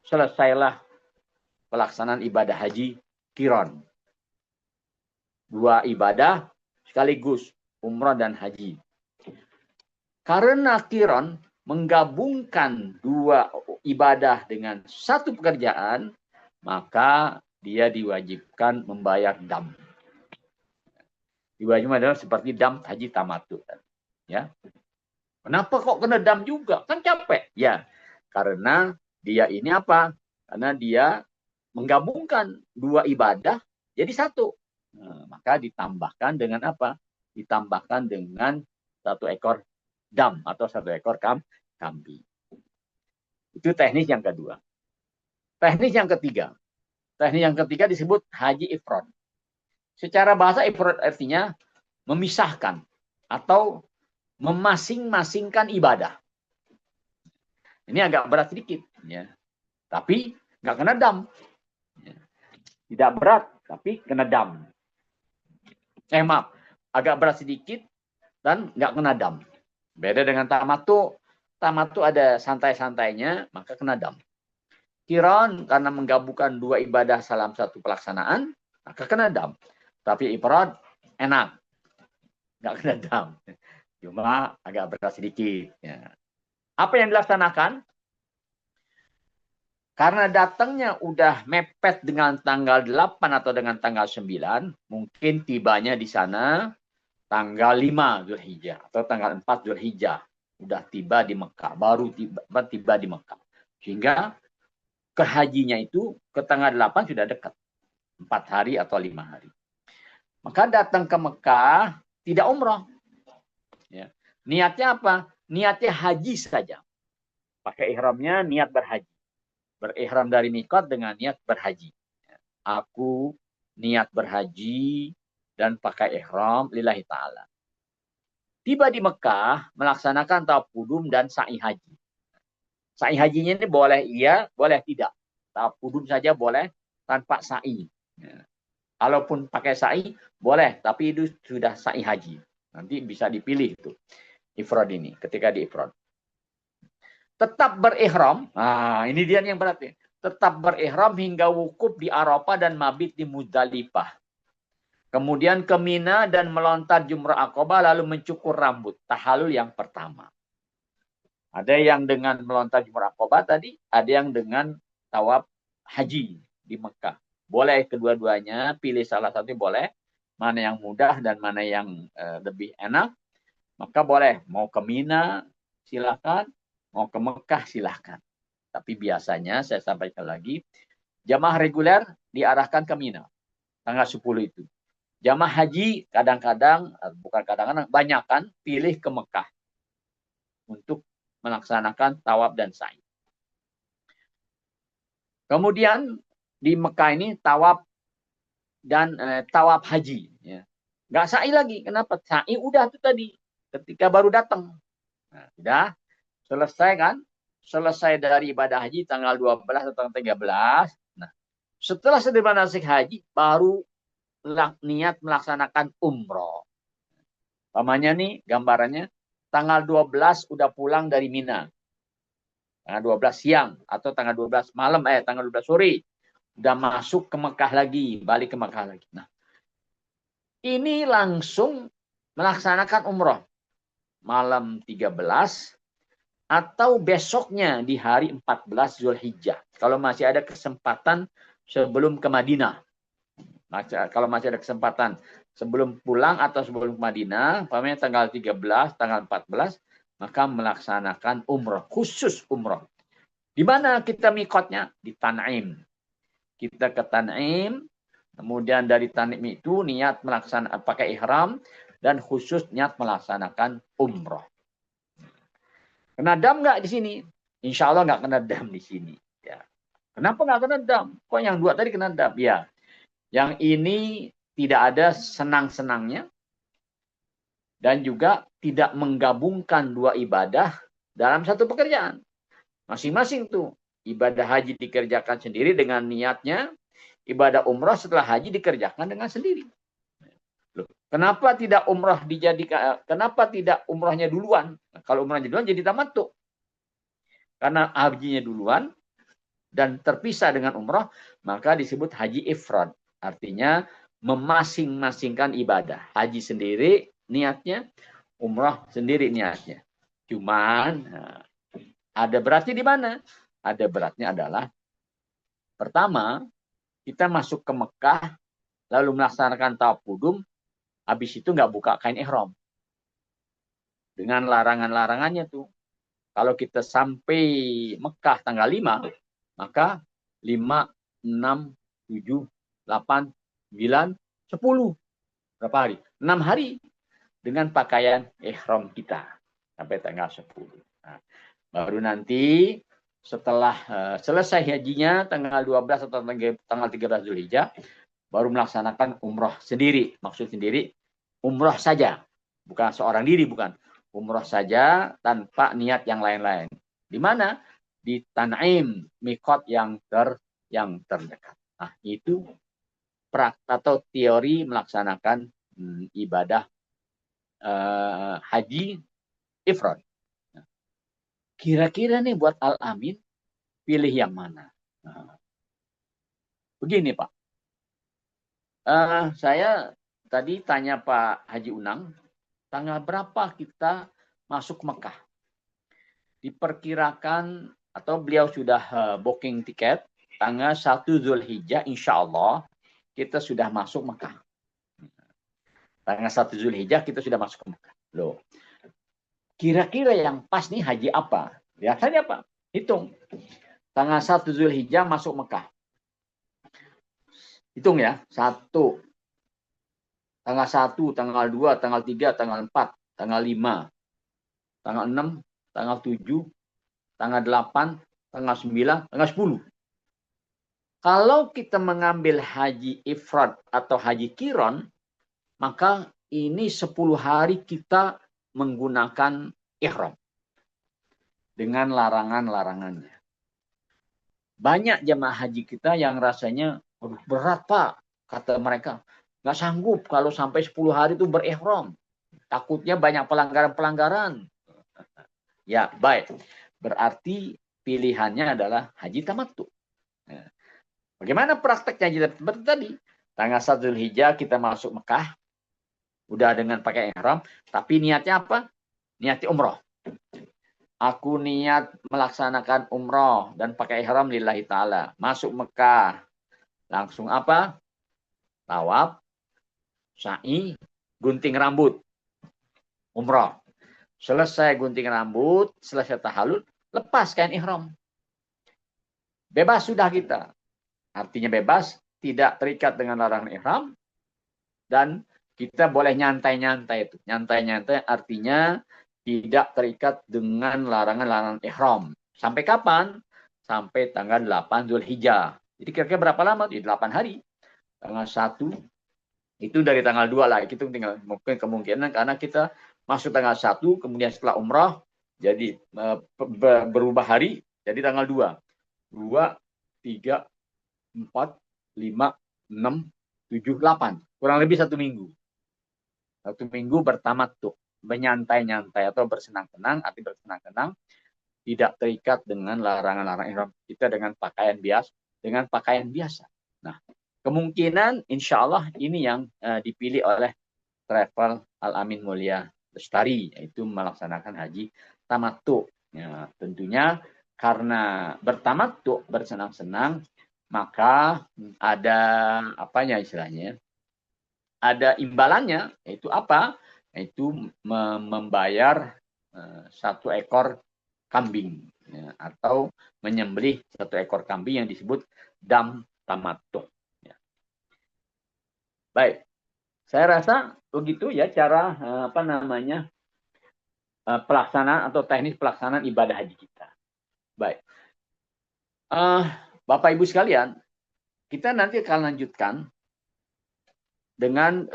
selesailah pelaksanaan ibadah haji Qiran. 2 ibadah sekaligus, umrah dan haji. Karena Qiran menggabungkan 2 ibadah dengan 1 pekerjaan, maka dia diwajibkan membayar dam. Diwajibkan adalah seperti dam haji tamattu. Ya. Kenapa kok kena dam juga? Kan capek. Ya, karena dia ini apa? Karena dia menggabungkan 2 ibadah jadi 1. Nah, maka ditambahkan dengan apa? Ditambahkan dengan 1 ekor dam atau 1 ekor kambing. Itu teknis yang kedua. Teknis yang ketiga. Teknis yang ketiga disebut haji ifrad. Secara bahasa ifrad artinya memisahkan atau memasing-masingkan ibadah. Ini agak berat sedikit, ya. Tapi nggak kena dam. Tidak berat, tapi kena dam. Maaf, agak berat sedikit dan nggak kena dam. Beda dengan tamattu. Tamattu ada santai-santainya, maka kena dam. Qiran karena menggabungkan 2 ibadah dalam 1 pelaksanaan, maka kena dam. Tapi ifrad enak, nggak kena dam. Cuma agak berat sedikit. Ya. Apa yang dilaksanakan? Karena datangnya udah mepet dengan tanggal 8 atau dengan tanggal 9, mungkin tibanya di sana tanggal 5 Zulhijjah atau tanggal 4 Zulhijjah. Udah tiba di Mekah, baru tiba di Mekah. Sehingga ke hajinya itu ke tanggal 8 sudah dekat. 4 hari atau 5 hari. Maka datang ke Mekah tidak umrah. Ya. Niatnya apa? Niatnya haji saja. Pakai ihramnya niat berhaji. Berihram dari mikot dengan niat berhaji. Aku niat berhaji dan pakai ihram lillahi ta'ala. Tiba di Mekah melaksanakan tawaf qudum dan sa'i haji. Sa'i hajinya ini boleh iya, boleh tidak. Tawaf qudum saja boleh tanpa sa'i. Ya. Kalaupun pakai sa'i boleh, tapi itu sudah sa'i haji. Nanti bisa dipilih itu ifrad ini ketika di ifrad. Tetap berihram. Nah, ini dia yang berat nih. Tetap berihram hingga wukuf di Arafah dan mabit di Muzdalifah. Kemudian ke Mina dan melontar jumrah Aqabah lalu mencukur rambut. Tahallul yang pertama. Ada yang dengan melontar jumrah Aqabah tadi, ada yang dengan tawaf haji di Mekah. Boleh kedua-duanya, pilih salah satu boleh. Mana yang mudah dan mana yang lebih enak. Maka boleh. Mau ke Mina, silakan. Mau ke Mekah silahkan. Tapi biasanya saya sampaikan lagi, jamaah reguler diarahkan ke Mina. Tanggal 10 itu. Jamaah haji kadang-kadang, bukan kadang-kadang, banyak kan pilih ke Mekah. Untuk melaksanakan tawaf dan sa'i. Kemudian di Mekah ini tawaf dan tawaf haji. Ya. Nggak sa'i lagi. Kenapa? Sa'i udah tuh tadi. Ketika baru datang. Nah, sudah. Selesai kan? Selesai dari ibadah haji tanggal 12 atau 13. Nah, setelah selesai manasik haji, baru niat melaksanakan umroh. Pamannya nih, gambarannya, tanggal 12 udah pulang dari Mina. Tanggal 12 siang, atau tanggal 12 malam, tanggal 12 sore. Udah masuk ke Mekah lagi, balik ke Mekah lagi. Nah, ini langsung melaksanakan umroh. Malam 13, atau besoknya di hari 14 Zulhijjah. Kalau masih ada kesempatan sebelum ke Madinah. Kalau masih ada kesempatan sebelum pulang atau sebelum ke Madinah, umpamanya tanggal 13, tanggal 14, maka melaksanakan umroh, khusus umroh. Di mana kita mikotnya? Di Tan'im. Kita ke Tan'im, kemudian dari Tan'im itu niat melaksanakan pakai ihram, dan khusus niat melaksanakan umroh. Kena dam nggak di sini? Insya Allah nggak kena dam di sini. Ya. Kenapa nggak kena dam? Kok yang dua tadi kena dam? Ya, yang ini tidak ada senang-senangnya dan juga tidak menggabungkan dua ibadah dalam satu pekerjaan. Masing-masing tuh. Ibadah haji dikerjakan sendiri dengan niatnya, ibadah umroh setelah haji dikerjakan dengan sendiri. Loh, kenapa tidak umroh dijadikan? Kenapa tidak umrohnya duluan? Nah, kalau umrohnya duluan jadi tamattu. Karena hajinya duluan dan terpisah dengan umroh, maka disebut haji ifrad. Artinya memasing-masingkan ibadah. Haji sendiri niatnya, umroh sendiri niatnya. Cuman ada beratnya di mana? Ada beratnya adalah pertama, kita masuk ke Mekah, lalu melaksanakan tawaf qudum, habis itu nggak buka kain ihram. Dengan larangan-larangannya tuh. Kalau kita sampai Mekah tanggal 5, maka 5, 6, 7, 8, 9, 10. Berapa hari? 6 hari dengan pakaian ihram kita. Sampai tanggal 10. Nah, baru nanti setelah selesai hajinya tanggal 12 atau tanggal 13 Zulhijjah, baru melaksanakan umroh sendiri. Maksud sendiri, umroh saja. Bukan seorang diri, bukan. Umroh saja tanpa niat yang lain-lain. Di mana? Di Tan'im, mikot yang terdekat. Nah, itu atau teori melaksanakan ibadah haji ifrad. Nah, kira-kira nih buat Al-Amin, pilih yang mana? Nah, begini Pak, saya tadi tanya Pak Haji Unang, tanggal berapa kita masuk Mekah? Diperkirakan atau beliau sudah booking tiket tanggal 1 Zulhijjah, insya Allah kita sudah masuk Mekah. Tanggal 1 Zulhijjah kita sudah masuk ke Mekah. Loh, kira-kira yang pas nih haji apa? Lihat saja Pak, hitung. Tanggal 1 Zulhijjah masuk Mekah. Hitung ya, 1. Tanggal 1, tanggal 2, tanggal 3, tanggal 4, tanggal 5, tanggal 6, tanggal 7, tanggal 8, tanggal 9, tanggal 10. Kalau kita mengambil haji ifrad atau haji kiron, maka ini 10 hari kita menggunakan ihram. Dengan larangan-larangannya. Banyak jemaah haji kita yang rasanya berat Pak, kata mereka. Nggak sanggup kalau sampai 10 hari itu berihram. Takutnya banyak pelanggaran-pelanggaran. Ya, baik. Berarti pilihannya adalah haji tamattu. Bagaimana prakteknya haji tamattu tadi? Tanggal 1 Zulhijjah kita masuk Mekah. Udah dengan pakai ihram. Tapi niatnya apa? Niatnya umroh. Aku niat melaksanakan umroh dan pakai ihram lillahi ta'ala. Masuk Mekah. Langsung apa? Tawaf, sa'i, gunting rambut. Umroh. Selesai gunting rambut, selesai tahallul, lepas kain ihram. Bebas sudah kita. Artinya bebas, tidak terikat dengan larangan ihram, dan kita boleh nyantai-nyantai itu. Nyantai-nyantai artinya tidak terikat dengan larangan-larangan ihram. Sampai kapan? Sampai tanggal 8 Zulhijjah. Jadi kira-kira berapa lama? 8 hari. Tanggal 1, itu dari tanggal 2 lah. Itu tinggal mungkin kemungkinan karena kita masuk tanggal 1, kemudian setelah umrah, jadi berubah hari, jadi tanggal 2. 2, 3, 4, 5, 6, 7, 8. Kurang lebih 1 minggu. 1 minggu bertamattu. Menyantai-nyantai atau bersenang-senang, arti bersenang-senang, tidak terikat dengan larangan-larangan ihram kita dengan pakaian biasa. Nah, kemungkinan insya Allah ini yang dipilih oleh travel Al-Amin Mulia Lestari, yaitu melaksanakan haji tamattu. Ya, tentunya karena bertamattu, bersenang-senang, maka ada apanya istilahnya? Ada imbalannya, yaitu apa? Yaitu membayar satu ekor kambing, ya, atau menyembelih satu ekor kambing yang disebut dam tamattu. Ya. Baik, saya rasa begitu ya cara apa namanya pelaksanaan atau teknis pelaksanaan ibadah haji kita. Baik, Bapak Ibu sekalian, kita nanti akan lanjutkan dengan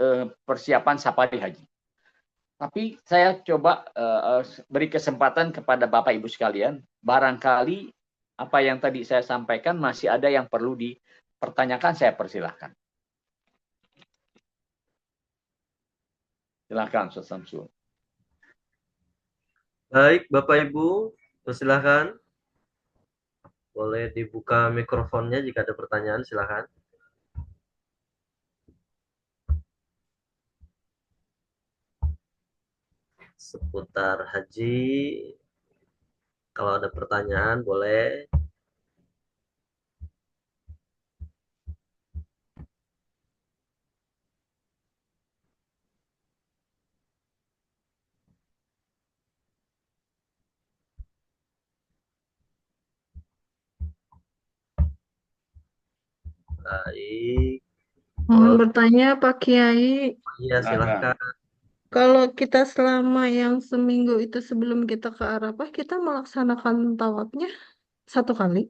persiapan safari haji. Tapi saya coba beri kesempatan kepada Bapak Ibu sekalian, barangkali apa yang tadi saya sampaikan masih ada yang perlu dipertanyakan, saya persilahkan. Silahkan, Ustaz Samsul. Baik, Bapak Ibu, silakan. Boleh dibuka mikrofonnya jika ada pertanyaan, silakan. Seputar haji, kalau ada pertanyaan boleh. Baik. Mohon Oh, bertanya Pak Kiai, iya, Silahkan. silakan. kalau kita selama yang seminggu itu sebelum kita ke Arafah, kita melaksanakan tawafnya satu kali?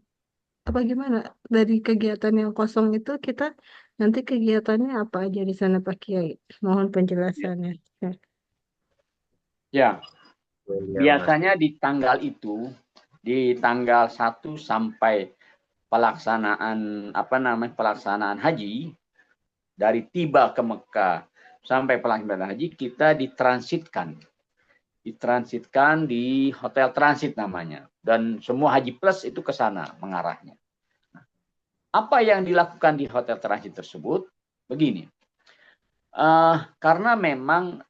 Apa gimana? Dari kegiatan yang kosong itu kita nanti kegiatannya apa aja di sana Pak Kiai? Mohon penjelasannya. Ya. Ya, Iya, Mas. biasanya di tanggal itu, di tanggal 1 sampai pelaksanaan apa namanya pelaksanaan haji, dari tiba ke Mekah sampai pelaksanaan haji, kita ditransitkan di hotel transit namanya, dan semua haji plus itu ke sana mengarahnya. Apa yang dilakukan di hotel transit tersebut? Begini, karena memang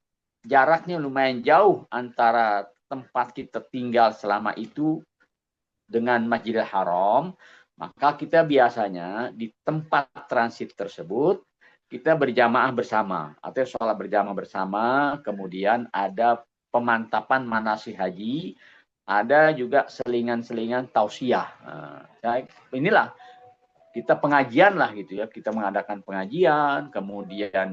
jaraknya lumayan jauh antara tempat kita tinggal selama itu dengan Masjidil Haram, maka kita biasanya di tempat transit tersebut kita berjamaah bersama atau sholat berjamaah bersama, kemudian ada pemantapan manasik haji, ada juga selingan-selingan tausiah. Nah, inilah kita pengajian lah gitu ya, kita mengadakan pengajian, kemudian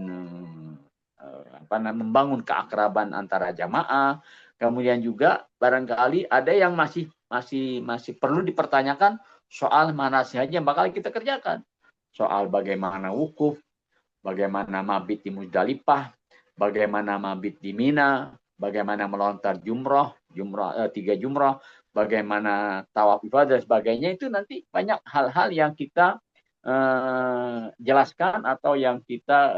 membangun keakraban antara jamaah, kemudian juga barangkali ada yang masih perlu dipertanyakan soal manasik haji yang bakal kita kerjakan, soal bagaimana wukuf, bagaimana mabit di Muzdalifah, bagaimana mabit di Mina, bagaimana melontar jumroh 3 jumroh, bagaimana tawaf ibadah dan sebagainya. Itu nanti banyak hal-hal yang kita jelaskan atau yang kita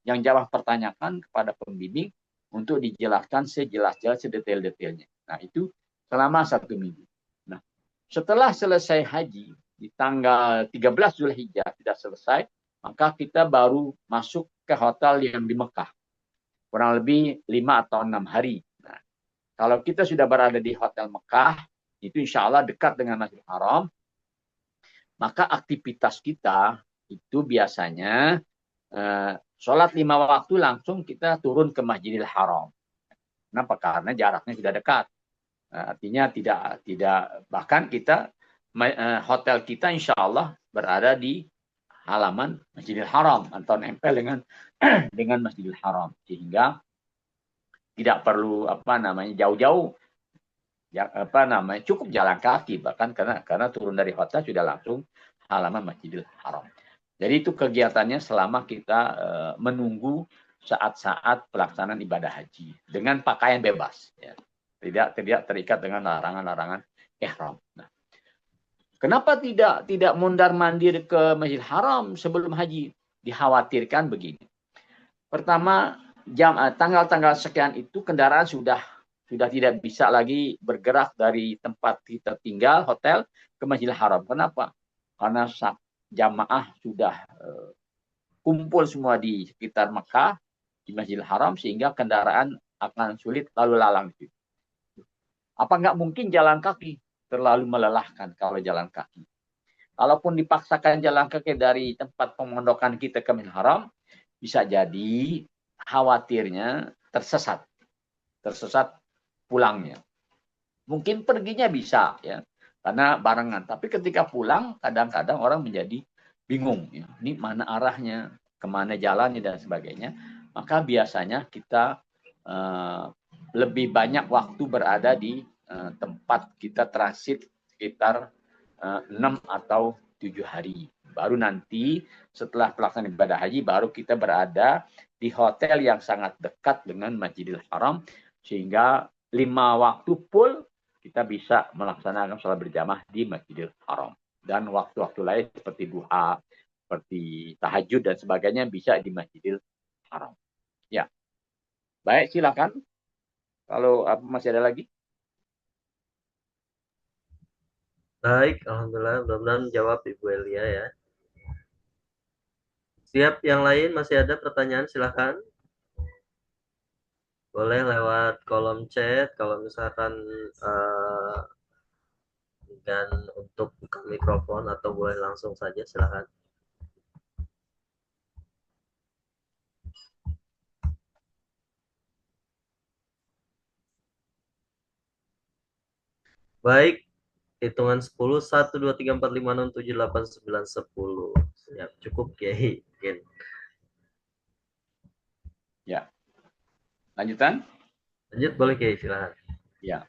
yang jawab pertanyakan kepada pembimbing untuk dijelaskan sejelas-jelas, sedetail-detailnya. Nah, itu selama 1 minggu. Nah, setelah selesai haji di tanggal 13 Zulhijjah tidak selesai, maka kita baru masuk ke hotel yang di Mekah. Kurang lebih 5 atau 6 hari. Nah, kalau kita sudah berada di hotel Mekah, itu insya Allah dekat dengan Masjidil Haram, maka aktivitas kita itu biasanya sholat 5 waktu langsung kita turun ke Masjidil Haram. Kenapa? Karena jaraknya sudah dekat. Artinya tidak bahkan kita hotel kita insya Allah berada di halaman Masjidil Haram atau nempel dengan Masjidil Haram, sehingga tidak perlu jauh-jauh cukup jalan kaki, bahkan karena turun dari hotel sudah langsung halaman Masjidil Haram. Jadi itu kegiatannya selama kita menunggu saat-saat pelaksanaan ibadah haji dengan pakaian bebas, ya. Tidak terikat dengan larangan-larangan ihram. Nah, kenapa tidak mondar-mandir ke Masjidil Haram sebelum haji? Dikhawatirkan begini. Pertama, tanggal-tanggal sekian itu kendaraan sudah tidak bisa lagi bergerak dari tempat kita tinggal hotel ke Masjidil Haram. Kenapa? Karena jamaah sudah kumpul semua di sekitar Mekah di Masjidil Haram, sehingga kendaraan akan sulit lalu lalang. Apa nggak mungkin jalan kaki? Terlalu melelahkan kalau jalan kaki. Kalaupun dipaksakan jalan kaki dari tempat pemondokan kita ke Masjidil Haram, bisa jadi khawatirnya tersesat. Tersesat pulangnya. Mungkin perginya bisa ya, karena barengan. Tapi ketika pulang, kadang-kadang orang menjadi bingung. Ya. Ini mana arahnya, kemana jalannya dan sebagainya. Maka biasanya kita lebih banyak waktu berada di tempat kita transit sekitar 6 atau 7 hari. Baru nanti setelah pelaksanaan ibadah haji, baru kita berada di hotel yang sangat dekat dengan Masjidil Haram, sehingga 5 waktu full kita bisa melaksanakan sholat berjamaah di Masjidil Haram. Dan waktu-waktu lain seperti duha, seperti tahajud dan sebagainya bisa di Masjidil Haram. Ya, baik, silakan. Kalau masih ada lagi. Baik, alhamdulillah, mudah-mudahan menjawab Ibu Elia ya. Siap, yang lain masih ada pertanyaan, silahkan. Boleh lewat kolom chat, kalau misalkan dan untuk buka mikrofon, atau boleh langsung saja, silahkan. Baik, hitungan 10, 1, 2, 3, 4, 5, 6, 7, 8, 9, 10. Siap, cukup Kiai. Ya. Lanjutan? Lanjut boleh Kiai, silahkan. Ya.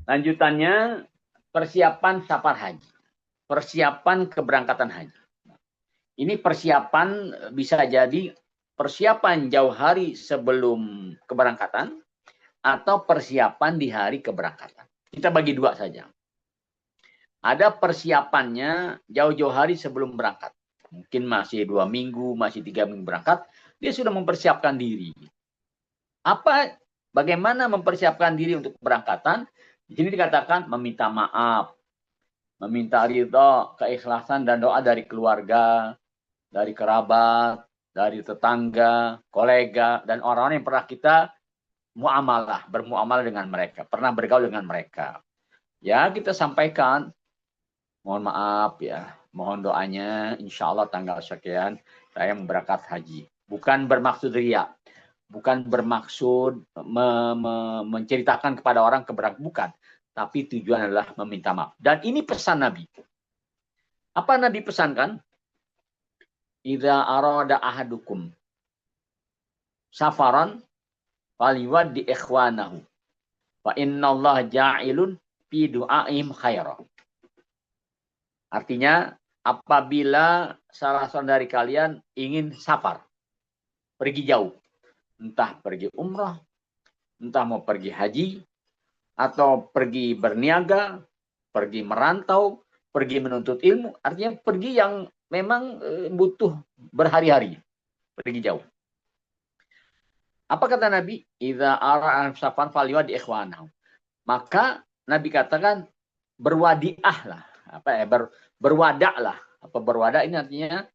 Lanjutannya persiapan safar haji. Persiapan keberangkatan haji. Ini persiapan bisa jadi persiapan jauh hari sebelum keberangkatan atau persiapan di hari keberangkatan. Kita bagi dua saja. Ada persiapannya jauh-jauh hari sebelum berangkat. Mungkin masih 2 minggu, masih 3 minggu berangkat, dia sudah mempersiapkan diri. Bagaimana mempersiapkan diri untuk keberangkatan? Di sini dikatakan meminta maaf, meminta ridho, keikhlasan dan doa dari keluarga, dari kerabat, dari tetangga, kolega, dan orang-orang yang pernah kita bermuamalah dengan mereka, pernah bergaul dengan mereka. Ya, kita sampaikan, mohon maaf ya, mohon doanya, insya Allah tanggal sekian saya berangkat haji. Bukan bermaksud riya, bukan bermaksud menceritakan kepada orang keberangkatan, bukan. Tapi tujuan adalah meminta maaf. Dan ini pesan Nabi. Apa Nabi pesankan? Idza arada ahadukum safaran faliwaddi ikhwanahu. Fa innallaha ja'ilun fi du'aihim khaira. Artinya, apabila salah seorang dari kalian ingin safar, pergi jauh, entah pergi umrah, entah mau pergi haji, atau pergi berniaga, pergi merantau, pergi menuntut ilmu, artinya pergi yang memang butuh berhari-hari, pergi jauh. Apa kata Nabi? Idza ara'a safan faliwa di ikhwanahu. Maka Nabi katakan berwadiahlah, berwadaklah. Apa berwadak ini artinya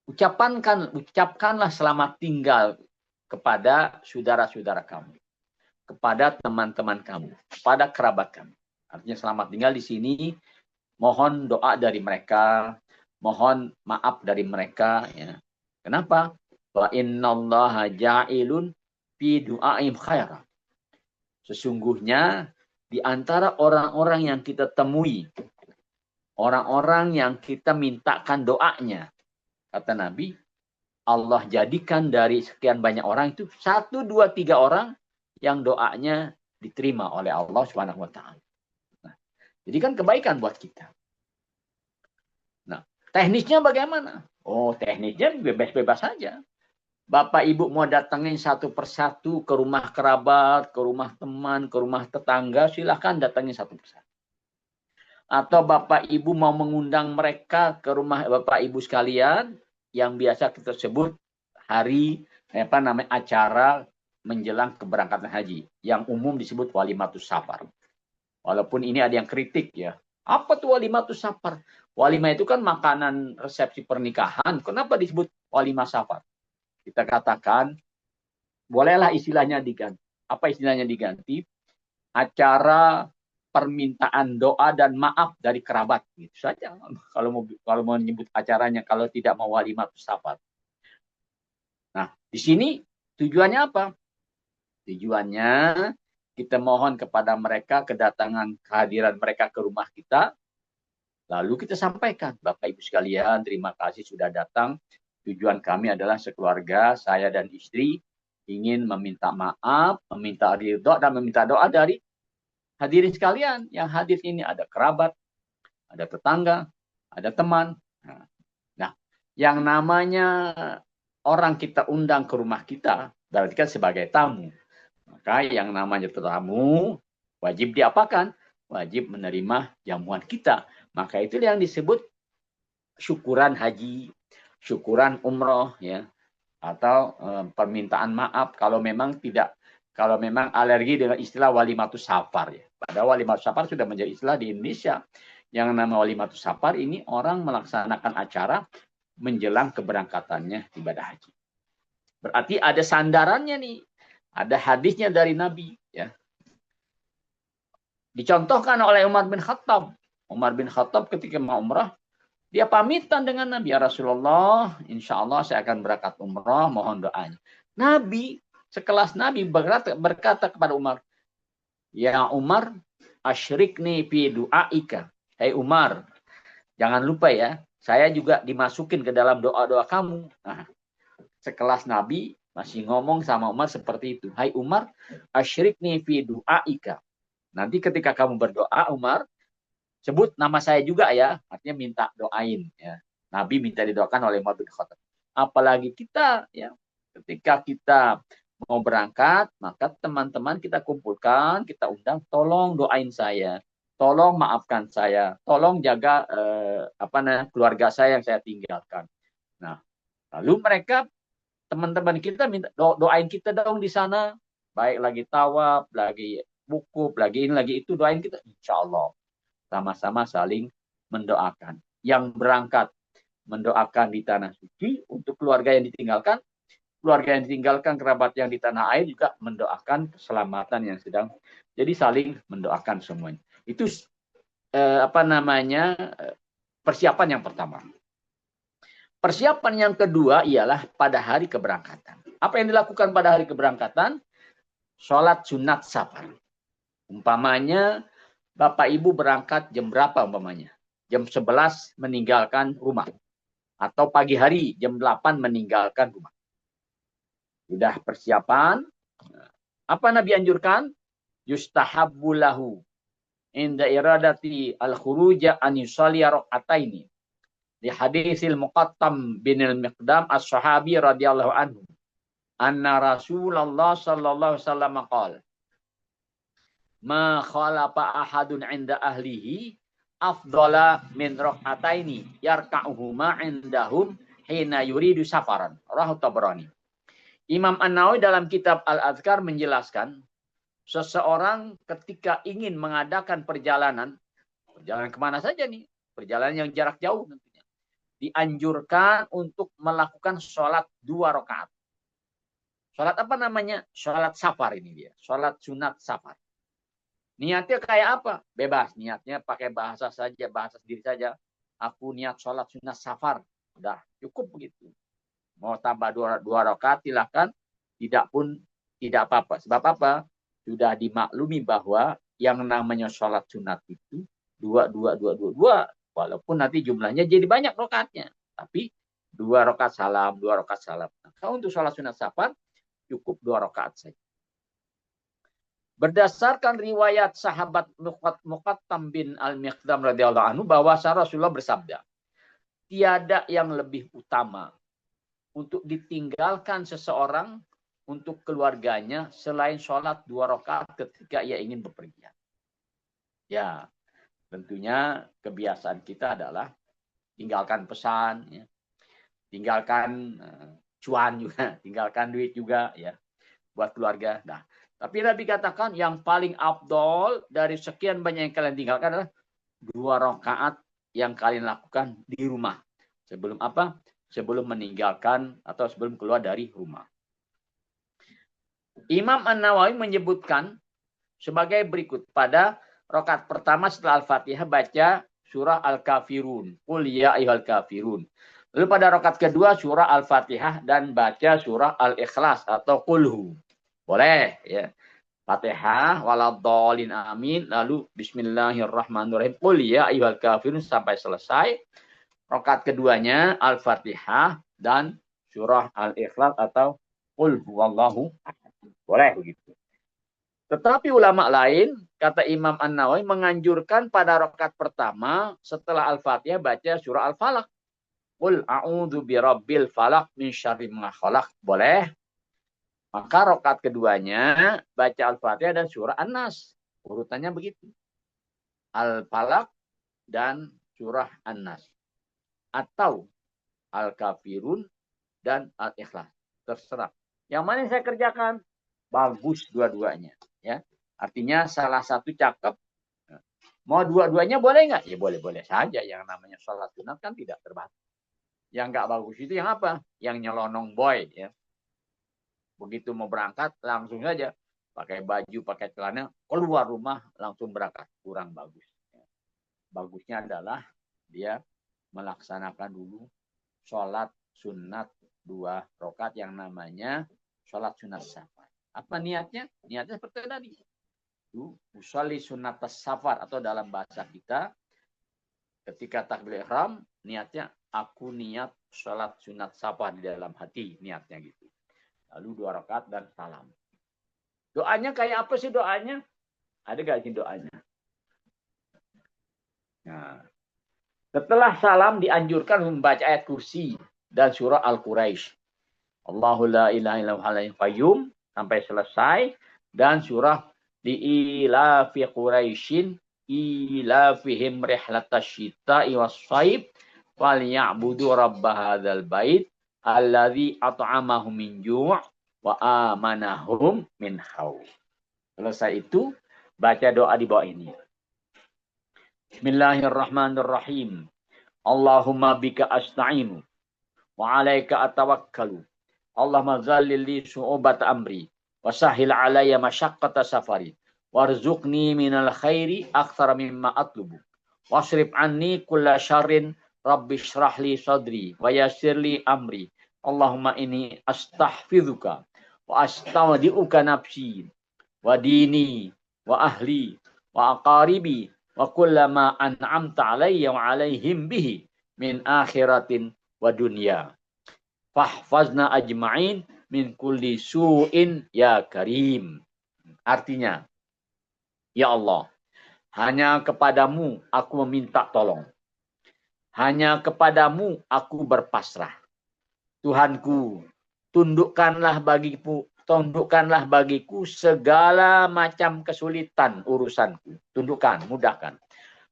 ucapkanlah selamat tinggal kepada saudara-saudara kamu, kepada teman-teman kamu, kepada kerabat kamu. Artinya selamat tinggal di sini, mohon doa dari mereka, mohon maaf dari mereka. Ya. Kenapa? Wa innallaha ja'ilun fi du'aim khaira. Sesungguhnya di antara orang-orang yang kita temui, orang-orang yang kita mintakan doanya, kata Nabi, Allah jadikan dari sekian banyak orang itu 1, 2, 3 orang yang doanya diterima oleh Allah Subhanahu wa taala. Nah, jadi kan kebaikan buat kita. Nah, teknisnya bagaimana? Oh, teknisnya bebas-bebas saja. Bapak Ibu mau datangin satu persatu ke rumah kerabat, ke rumah teman, ke rumah tetangga, silahkan datangin satu persatu. Atau Bapak Ibu mau mengundang mereka ke rumah Bapak Ibu sekalian, yang biasa kita sebut hari acara menjelang keberangkatan haji, yang umum disebut walimatus safar. Walaupun ini ada yang kritik ya. Apa tuh walimatus safar? Walimah itu kan makanan resepsi pernikahan. Kenapa disebut walimah safar? Kita katakan bolehlah istilahnya diganti. Apa istilahnya diganti? acara permintaan doa dan maaf dari kerabat, gitu saja. Kalau mau menyebut acaranya, kalau tidak mau walimatus safar. Nah, di sini tujuannya apa? Tujuannya kita mohon kepada mereka kedatangan kehadiran mereka ke rumah kita, lalu kita sampaikan, Bapak Ibu sekalian, terima kasih sudah datang. Tujuan kami adalah sekeluarga, saya dan istri, ingin meminta maaf, meminta ridho, dan meminta doa dari hadirin sekalian. Yang hadir ini ada kerabat, ada tetangga, ada teman. Nah, yang namanya orang kita undang ke rumah kita, berarti kan sebagai tamu. Maka yang namanya tamu, wajib diapakan? Wajib menerima jamuan kita. Maka itu yang disebut syukuran haji, syukuran umroh, ya, atau permintaan maaf kalau memang alergi dengan istilah walimatus safar, ya. Padahal walimatus safar sudah menjadi istilah di Indonesia. Yang nama walimatus safar ini orang melaksanakan acara menjelang keberangkatannya ibadah haji. Berarti ada sandarannya nih, ada hadisnya dari Nabi, ya. Dicontohkan oleh Umar bin Khattab. Umar bin Khattab ketika mau umrah, dia pamitan dengan Nabi, ya Rasulullah, insya Allah saya akan berangkat umrah, mohon doanya. Nabi, sekelas Nabi berkata kepada Umar, ya Umar, asyrikni fi du'aika. Hai Umar, jangan lupa ya, saya juga dimasukin ke dalam doa-doa kamu. Nah, sekelas Nabi masih ngomong sama Umar seperti itu. Hai Umar, asyrikni fi du'aika. Nanti ketika kamu berdoa, Umar, sebut nama saya juga ya, artinya minta doain, ya. Nabi minta didoakan oleh Umar bin Khattab. Apalagi kita, ya, ketika kita mau berangkat, maka teman-teman kita kumpulkan, kita undang, tolong doain saya, tolong maafkan saya, tolong jaga keluarga saya yang saya tinggalkan. Nah, lalu mereka, teman-teman kita minta doain kita dong di sana, baik lagi tawaf, lagi wukuf, lagi ini, lagi itu, doain kita, insya Allah. Sama-sama saling mendoakan. Yang berangkat mendoakan di tanah suci untuk keluarga yang ditinggalkan, kerabat yang di tanah air juga mendoakan keselamatan yang sedang. Jadi saling mendoakan semuanya. Itu persiapan yang pertama. Persiapan yang kedua ialah pada hari keberangkatan. Apa yang dilakukan pada hari keberangkatan? Sholat sunat safar. Umpamanya Bapak Ibu berangkat jam berapa umpamanya? Jam 11 meninggalkan rumah. Atau pagi hari jam 8 meninggalkan rumah. Sudah persiapan. Apa Nabi anjurkan? Yustahabbu lahu inda iradati al-khuruja an yusalliya raka'ataini. Di hadisil Muqattam bin al-Miqdam as-sahabi radhiyallahu anhu. Anna Rasulullah sallallahu alaihi wasallam qala ma khalafa ahadun inda ahlihi afdala min rak'ataini yarka'uhuma indahum hina yuridu safaran. Rawahu Tabrani. Imam An-Nawawi dalam kitab Al-Adhkar menjelaskan, seseorang ketika ingin mengadakan perjalanan kemana saja nih, perjalanan yang jarak jauh tentunya, dianjurkan untuk melakukan sholat 2 rakaat. Sholat apa namanya? Sholat safar ini dia, sholat sunat safar. Niatnya kayak apa? Bebas. Niatnya pakai bahasa sendiri saja. Aku niat sholat sunat safar. Udah cukup begitu. Mau tambah 2 rakaat silahkan. Tidak apa-apa. Sebab apa? Sudah dimaklumi bahwa yang namanya sholat sunat itu 2. Walaupun nanti jumlahnya jadi banyak rakaatnya. Tapi 2 rakaat salam, 2 rakaat salam. Nah, kalau untuk sholat sunat safar cukup 2 rakaat saja. Berdasarkan riwayat sahabat Muqattam bin al-Miqdam radhiyallahu anhu bahwa Rasulullah bersabda, tiada yang lebih utama untuk ditinggalkan seseorang untuk keluarganya selain sholat 2 rakaat ketika ia ingin bepergian. Ya, tentunya kebiasaan kita adalah tinggalkan pesan, ya. Tinggalkan cuan juga, tinggalkan duit juga, ya, buat keluarga. Nah, tapi Nabi katakan yang paling afdol dari sekian banyak yang kalian tinggalkan adalah 2 rakaat yang kalian lakukan di rumah. Sebelum apa? Sebelum meninggalkan atau sebelum keluar dari rumah. Imam An-Nawawi menyebutkan sebagai berikut. Pada rakaat pertama setelah Al-Fatihah baca surah Al-Kafirun. Qul ya ayyuhal kafirun. Lalu pada rakaat kedua surah Al-Fatihah dan baca surah Al-Ikhlas atau Qulhu. Boleh ya. Fatihah waladhdallin amin, lalu bismillahirrahmanirrahim. Qul ya ayyuhal kafirun sampai selesai. Rakaat keduanya Al-Fatihah dan surah Al-Ikhlas atau Qul huwallahu ahad. Boleh begitu. Tetapi ulama lain, kata Imam An-Nawawi, menganjurkan pada rakaat pertama setelah Al-Fatihah baca surah Al-Falaq. Qul a'udzu birabbil falaq min syarri ma khalaq. Boleh. Maka rakaat keduanya baca Al-Fatihah dan surah An-Nas. Urutannya begitu. Al-Falaq dan surah An-Nas. Atau Al-Kafirun dan Al-Ikhlas. Terserah. Yang mana yang saya kerjakan? Bagus dua-duanya. Ya. Artinya salah satu cakep. Mau dua-duanya boleh nggak? Ya boleh-boleh saja. Yang namanya sholat sunat kan tidak terbatas. Yang nggak bagus itu yang apa? Yang nyelonong boy. Ya. Begitu mau berangkat, langsung saja. Pakai baju, pakai celana, keluar rumah, langsung berangkat. Kurang bagus. Bagusnya adalah dia melaksanakan dulu sholat sunat 2 rakaat yang namanya sholat sunat safar. Apa niatnya? Niatnya seperti tadi. Usolli sunat safar atau dalam bahasa kita ketika takbir ihram niatnya aku niat sholat sunat safar di dalam hati, niatnya gitu. Lalu 2 rakaat dan salam. Doanya kayak apa sih doanya? Ada gak sih doanya? Nah, setelah salam dianjurkan membaca ayat kursi dan surah Al-Quraisy. Allahu la ilaha illa huwal hayyul qayyum sampai selesai dan surah liilafi Quraisyin ilafihim rihlatash syita'i was-shaib falyabudu rabb hadzal bait alladzi at'amahum min ju' wa amanahum min khauf. Selesai itu baca doa di bawah ini. Bismillahirrahmanirrahim. Allahumma bika asta'inu wa 'alaika atawakkalu. Allahumma zallil li su'ubata amri wa sahhil 'alayya masyaqqata safari warzuqni minal khairi aktsara mimma atlubu wasrif anni kulla syarrin rabbi shrah li sadri wa yassir li amri. Allahumma inni astahfizuka wa astaudiuka nafsi wa dini wa ahli wa aqaribi wa kullama an'amta alayya wa alaihim bihi min akhiratin wa dunya. Fahfazna ajma'in min kulli su'in ya karim. Artinya, ya Allah, hanya kepadamu aku meminta tolong. Hanya kepadamu aku berpasrah. Tuhanku, tundukkanlah bagiku segala macam kesulitan urusanku. Tundukkan, mudahkan.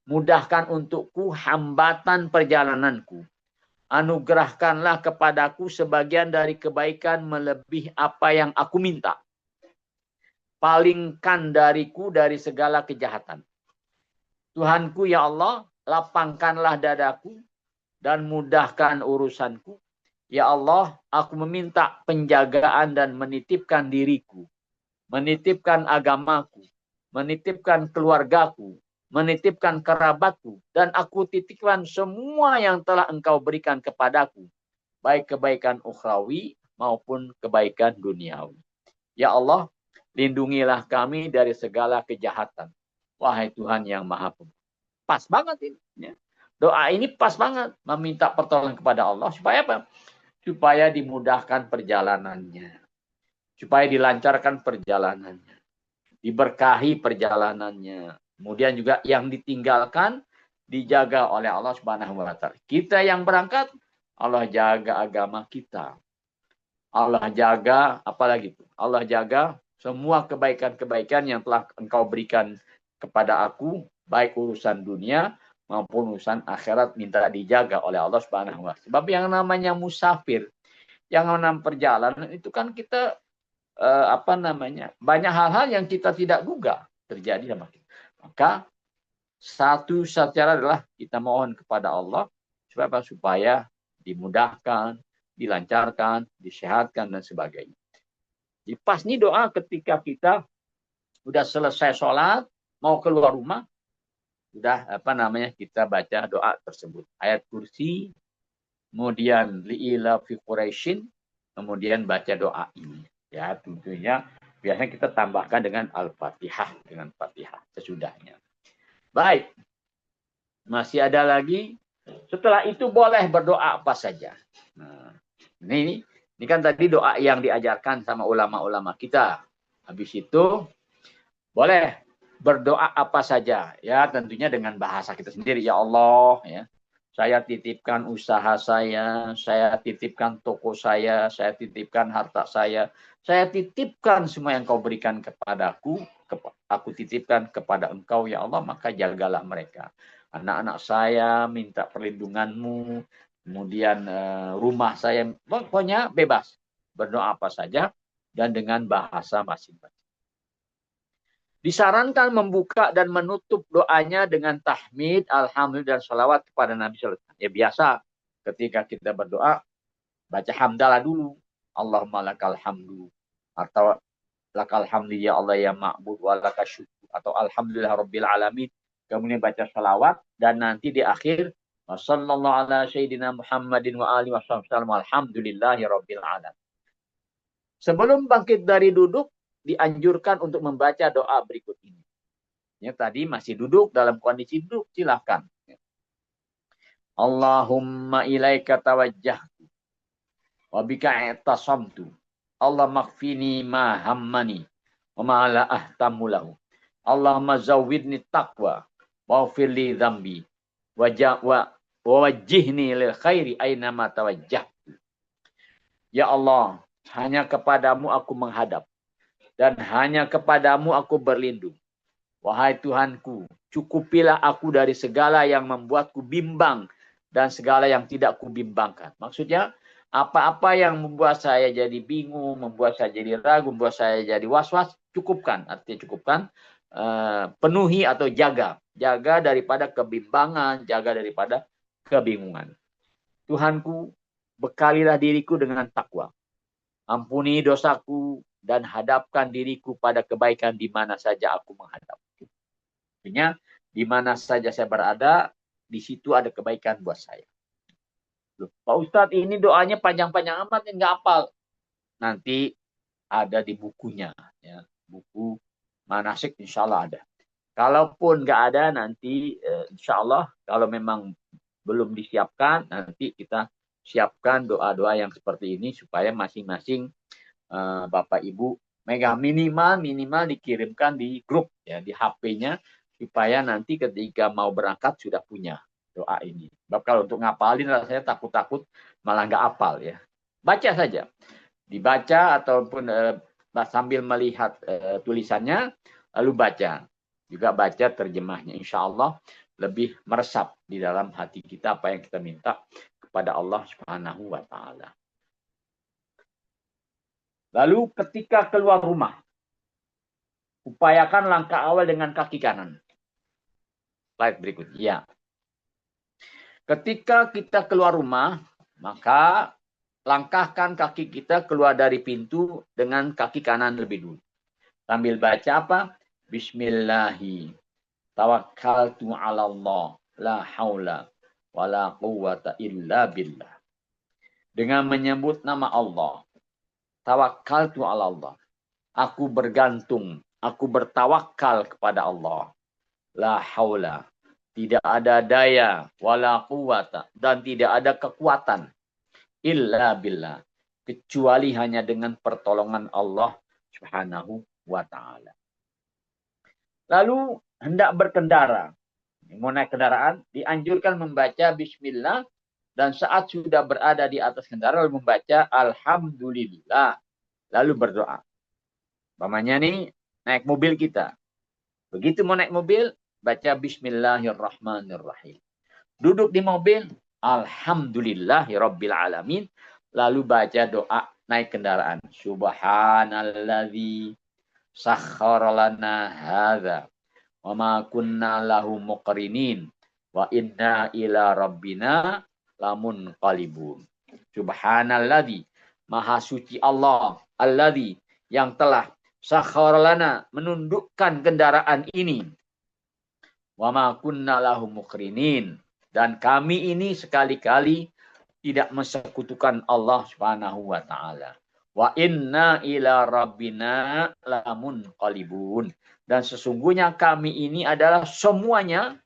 Mudahkan untukku hambatan perjalananku. Anugerahkanlah kepadaku sebagian dari kebaikan melebihi apa yang aku minta. Palingkan dariku dari segala kejahatan. Tuhanku ya Allah, lapangkanlah dadaku dan mudahkan urusanku. Ya Allah, aku meminta penjagaan dan menitipkan diriku, menitipkan agamaku, menitipkan keluargaku, menitipkan kerabatku, dan aku titipkan semua yang telah Engkau berikan kepadaku, baik kebaikan ukhrawi maupun kebaikan duniawi. Ya Allah, lindungilah kami dari segala kejahatan. Wahai Tuhan yang Maha Pemurah. Pas banget ini. Ya. Doa ini pas banget. Meminta pertolongan kepada Allah. Supaya apa? Supaya dimudahkan perjalanannya. Supaya dilancarkan perjalanannya. Diberkahi perjalanannya. Kemudian juga yang ditinggalkan dijaga oleh Allah Subhanahu wa taala. Kita yang berangkat, Allah jaga agama kita. Allah jaga apalagi itu? Allah jaga semua kebaikan-kebaikan yang telah Engkau berikan kepada aku, baik urusan dunia maupun urusan akhirat minta dijaga oleh Allah Subhanahu wa taala. Sebab yang namanya musafir, yang namanya perjalanan itu kan kita banyak hal-hal yang kita tidak duga terjadi sama kita. Maka satu cara adalah kita mohon kepada Allah supaya dimudahkan, dilancarkan, disehatkan dan sebagainya. Jadi pas nih doa ketika kita Udah selesai sholat, mau keluar rumah, udah kita baca doa tersebut. Ayat kursi, kemudian li'ila fi Quraisyin, kemudian baca doa ini. Ya, tentunya biasanya kita tambahkan dengan Al-Fatihah, dengan Fatihah sesudahnya. Baik. Masih ada lagi. Setelah itu boleh berdoa apa saja. Nah, ini kan tadi doa yang diajarkan sama ulama-ulama kita. Habis itu boleh berdoa apa saja. Ya, tentunya dengan bahasa kita sendiri. Ya Allah, ya. Saya titipkan usaha saya titipkan toko saya titipkan harta saya titipkan semua yang kau berikan kepadaku, aku titipkan kepada engkau ya Allah, maka jagalah mereka. Anak-anak saya minta perlindunganmu, kemudian rumah saya, pokoknya bebas. Berdoa apa saja dan dengan bahasa masing-masing. Disarankan membuka dan menutup doanya dengan tahmid, alhamdulillah, dan salawat kepada Nabi Sallallahu Alaihi Wasallam. Ya biasa, ketika kita berdoa, baca hamdalah dulu. Allahumma lakal hamdu. Atau lakal hamdu ya Allah ya ma'bud wa lakal syukur. Atau alhamdulillah rabbil alamin. Kemudian baca salawat. Dan nanti di akhir, wassallallahu ala sayyidina Muhammadin wa alihi wasallam alhamdulillahi rabbil alamin. Sebelum bangkit dari duduk, dianjurkan untuk membaca doa berikut ini. Ya, tadi masih duduk, dalam kondisi duduk, silahkan. Allahumma ilaika tawajjahtu wa bika i'tasamtu. Allah maghfini ma hammani wa ma la ahtamu lahu. Allahumma zawwidni taqwa wa firli dhambi wa wajjihni lil khairi aina ma tawajjahtu. Ya Allah, hanya kepadamu aku menghadap dan hanya kepadamu aku berlindung. Wahai Tuhanku, cukupilah aku dari segala yang membuatku bimbang dan segala yang tidak kubimbangkan. Maksudnya, apa-apa yang membuat saya jadi bingung, membuat saya jadi ragu, membuat saya jadi was-was, cukupkan. Artinya cukupkan, penuhi atau jaga. Jaga daripada kebimbangan, jaga daripada kebingungan. Tuhanku, bekalilah diriku dengan takwa. Ampuni dosaku dan hadapkan diriku pada kebaikan di mana saja aku menghadap. Artinya, di mana saja saya berada, di situ ada kebaikan buat saya. Loh, Pak Ustadz, ini doanya panjang-panjang amat, nggak hafal. Nanti ada di bukunya. Ya. Buku manasik insya Allah ada. Kalaupun nggak ada, nanti insya Allah, kalau memang belum disiapkan, nanti kita siapkan doa-doa yang seperti ini, supaya masing-masing Bapak Ibu minimal dikirimkan di grup, ya, di HP-nya, supaya nanti ketika mau berangkat sudah punya doa ini. Sebab kalau untuk ngapalin rasanya takut-takut malah nggak hafal, ya. Baca saja, dibaca ataupun sambil melihat tulisannya, lalu baca, juga baca terjemahnya. Insya Allah lebih meresap di dalam hati kita apa yang kita minta kepada Allah Subhanahu wa Ta'ala. Lalu ketika keluar rumah, upayakan langkah awal dengan kaki kanan. Slide berikut. Ya. Ketika kita keluar rumah, maka langkahkan kaki kita keluar dari pintu dengan kaki kanan lebih dulu. Sambil baca apa? Bismillahi tawakkaltu 'ala Allah la haula wala quwwata illa billah. Dengan menyebut nama Allah. Tawakkaltu 'ala Allah. Aku bergantung, aku bertawakal kepada Allah. La haula. Tidak ada daya, wala quwata, dan tidak ada kekuatan. Illa billah. Kecuali hanya dengan pertolongan Allah Subhanahu wa Ta'ala. Lalu hendak berkendara. Mau naik kendaraan, dianjurkan membaca bismillah. Dan saat sudah berada di atas kendaraan, lalu membaca alhamdulillah. Lalu berdoa. Umpamanya nih, naik mobil kita. Begitu mau naik mobil, baca bismillahirrahmanirrahim. Duduk di mobil, alhamdulillahirabbil alamin. Lalu baca doa naik kendaraan. Subhanalladzi sakhkhara lana hadza wa ma kunna lahu muqrinin wa inna ila rabbina lamun qalibun. Subhanalladzi, maha suci Allah, alladzi, yang telah sakhkhara lana, menundukkan kendaraan ini. Wa ma kunna lahu muqrinin, dan kami ini sekali-kali tidak mensekutukan Allah Subhanahu wa taala. Wa inna ila rabbina lamunqalibun, dan sesungguhnya kami ini adalah semuanya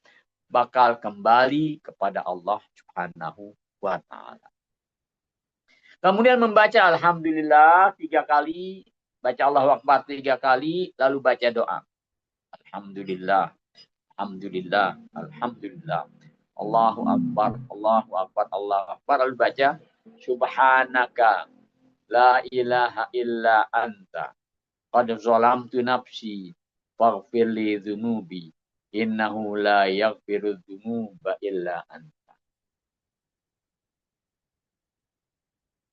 bakal kembali kepada Allah Subhanahu wa taala. Kemudian membaca alhamdulillah 3 kali, baca Allahu Akbar 3 kali, lalu baca doa. Alhamdulillah, alhamdulillah, alhamdulillah. Allahu Akbar, Allahu Akbar, Allahu Akbar. Lalu baca subhanaka la ilaha illa anta qad zalamtu nafsi faghfir li dzunubi innahu la yaghfiru dzunuba illa anta.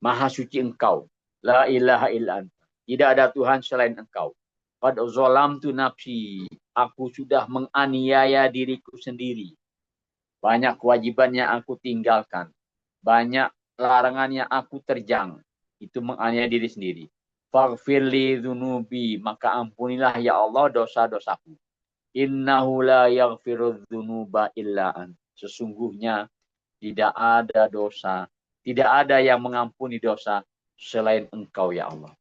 Maha suci engkau, la ilaha illa anta, tidak ada Tuhan selain engkau. Qad zalamtu nafsi, aku sudah menganiaya diriku sendiri. Banyak kewajiban yang aku tinggalkan, banyak larangan yang aku terjang, itu menganiaya diri sendiri. Faghfirli dzunubi, maka ampunilah ya Allah dosa-dosaku. Innahu la yaghfiru dzunuba illa anta, sesungguhnya tidak ada dosa, tidak ada yang mengampuni dosa selain engkau ya Allah.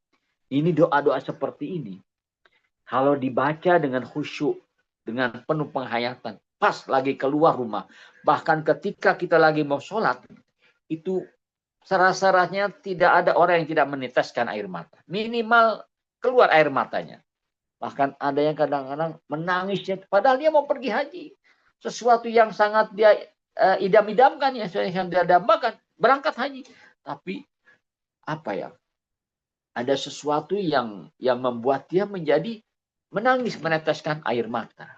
Ini doa-doa seperti ini, kalau dibaca dengan khusyuk, dengan penuh penghayatan, pas lagi keluar rumah, bahkan ketika kita lagi mau sholat, itu serasa-rasanya tidak ada orang yang tidak meneteskan air mata. Minimal keluar air matanya. Bahkan ada yang kadang-kadang menangisnya, padahal dia mau pergi haji. Sesuatu yang sangat dia idam-idamkan, yang dia dambakan, berangkat haji. Tapi apa ya? Ada sesuatu yang membuat dia menjadi menangis, meneteskan air mata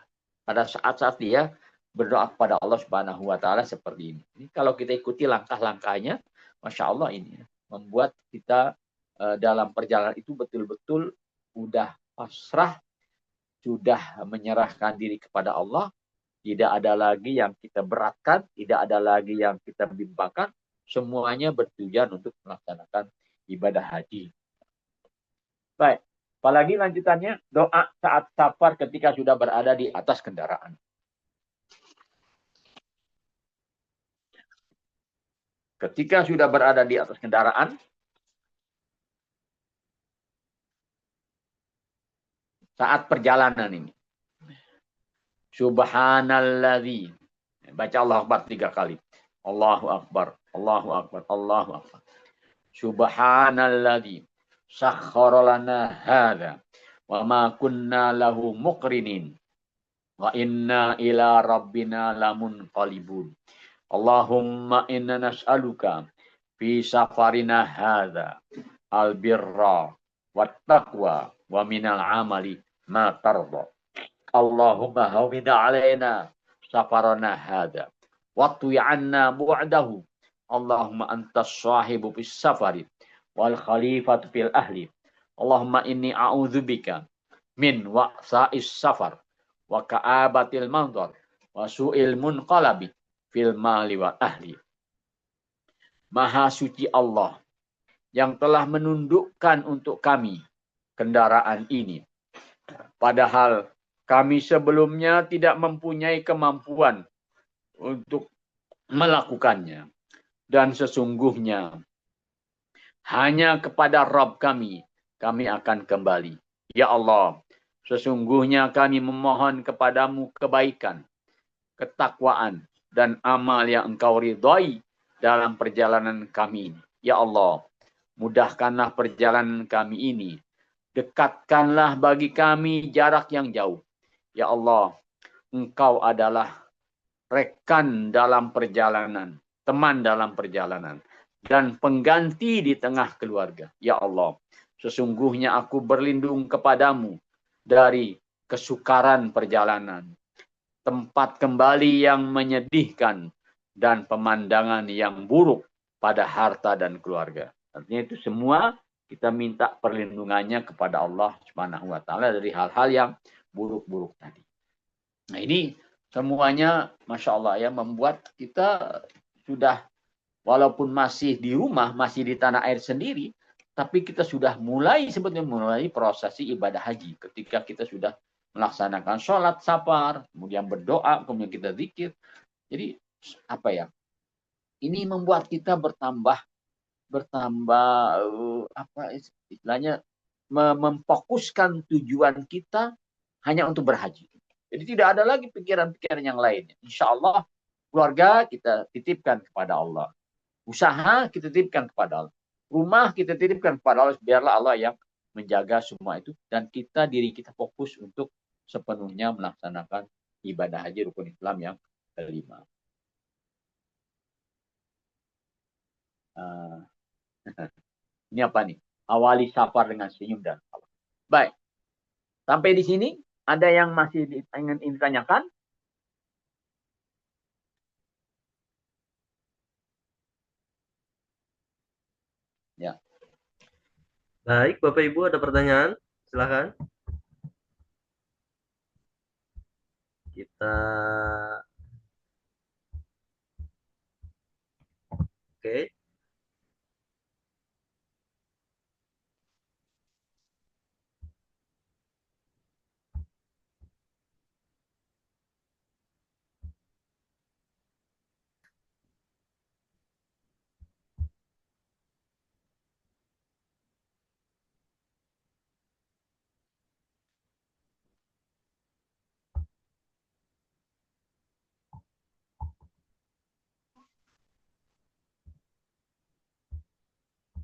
pada saat-saat dia berdoa kepada Allah Subhanahu wa taala seperti ini. Ini kalau kita ikuti langkah-langkahnya, Masya Allah, ini membuat kita dalam perjalanan itu betul-betul udah pasrah, sudah menyerahkan diri kepada Allah, tidak ada lagi yang kita beratkan, tidak ada lagi yang kita bimbangkan, semuanya bertujuan untuk melaksanakan ibadah haji. Baik, apalagi lanjutannya doa saat safar ketika sudah berada di atas kendaraan. Ketika sudah berada di atas kendaraan, saat perjalanan ini, subhanalladzi, baca Allahu Akbar 3 kali. Allahu Akbar, Allahu Akbar, Allahu Akbar. Subhanalladzi sakhkhara lana hadza wa ma kunna lahu muqrinin wa inna ila rabbina lamunqalibun. Allahumma inna nas'aluka fi safarina hadza albirra wat taqwa wa minal amali ma tarda. Allahumma hawwin alaina safarana hadza wa tu'i 'anna bu'dahu. Allahumma antas sahibu fis safari wal khalifatu fil ahli. Allahumma inni a'udzubika min wa'sa'is safar wa ka'abatil manzar wa su'il munqalabi fil mali wa ahli. Maha suci Allah yang telah menundukkan untuk kami kendaraan ini, padahal kami sebelumnya tidak mempunyai kemampuan untuk melakukannya. Dan sesungguhnya hanya kepada Rabb kami akan kembali. Ya Allah, sesungguhnya kami memohon kepadamu kebaikan, ketakwaan, dan amal yang engkau ridhai dalam perjalanan kami ini. Ya Allah, mudahkanlah perjalanan kami ini. Dekatkanlah bagi kami jarak yang jauh. Ya Allah, engkau adalah rekan dalam perjalanan, teman dalam perjalanan, dan pengganti di tengah keluarga. Ya Allah, sesungguhnya aku berlindung kepadamu dari kesukaran perjalanan, tempat kembali yang menyedihkan, dan pemandangan yang buruk pada harta dan keluarga. Artinya itu semua kita minta perlindungannya kepada Allah Subhanahu wa taala dari hal-hal yang buruk-buruk tadi. Nah, ini semuanya Masya Allah ya, membuat kita sudah walaupun masih di rumah, masih di tanah air sendiri, tapi kita sudah sebetulnya mulai prosesi ibadah haji. Ketika kita sudah melaksanakan sholat safar, kemudian berdoa, kemudian kita zikir. Jadi apa ya? Ini membuat kita bertambah apa istilahnya, memfokuskan tujuan kita hanya untuk berhaji. Jadi tidak ada lagi pikiran-pikiran yang lain. Insya Allah keluarga kita titipkan kepada Allah. Usaha kita titipkan kepada Allah. Rumah kita titipkan kepada Allah. Biarlah Allah yang menjaga semua itu. Dan diri kita fokus untuk sepenuhnya melaksanakan ibadah haji rukun Islam yang kelima. Ini apa nih? Awali safar dengan senyum dan salam. Baik. Sampai di sini, ada yang masih ingin ditanyakan? Ya. Baik, Bapak Ibu ada pertanyaan? Silakan. Kita oke.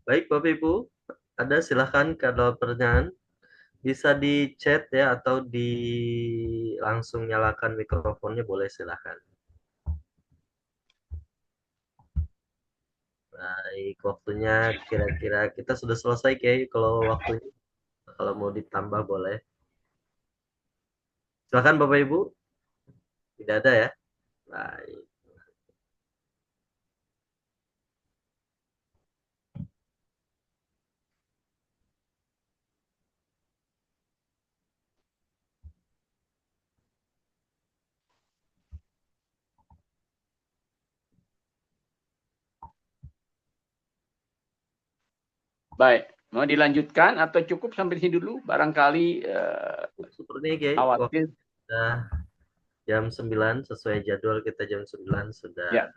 Baik, Bapak Ibu, ada silahkan kalau pertanyaan bisa di chat ya atau di langsung nyalakan mikrofonnya boleh silahkan. Baik, waktunya kira-kira kita sudah selesai Kiai. Kalau waktunya kalau mau ditambah boleh. Silakan Bapak Ibu. Tidak ada ya? Baik. Baik. Mau dilanjutkan atau cukup sampai sini dulu? Barangkali Sepertinya Kiai, waktu khawatir. sudah jam 9 sesuai jadwal kita jam 9 sudah Ya.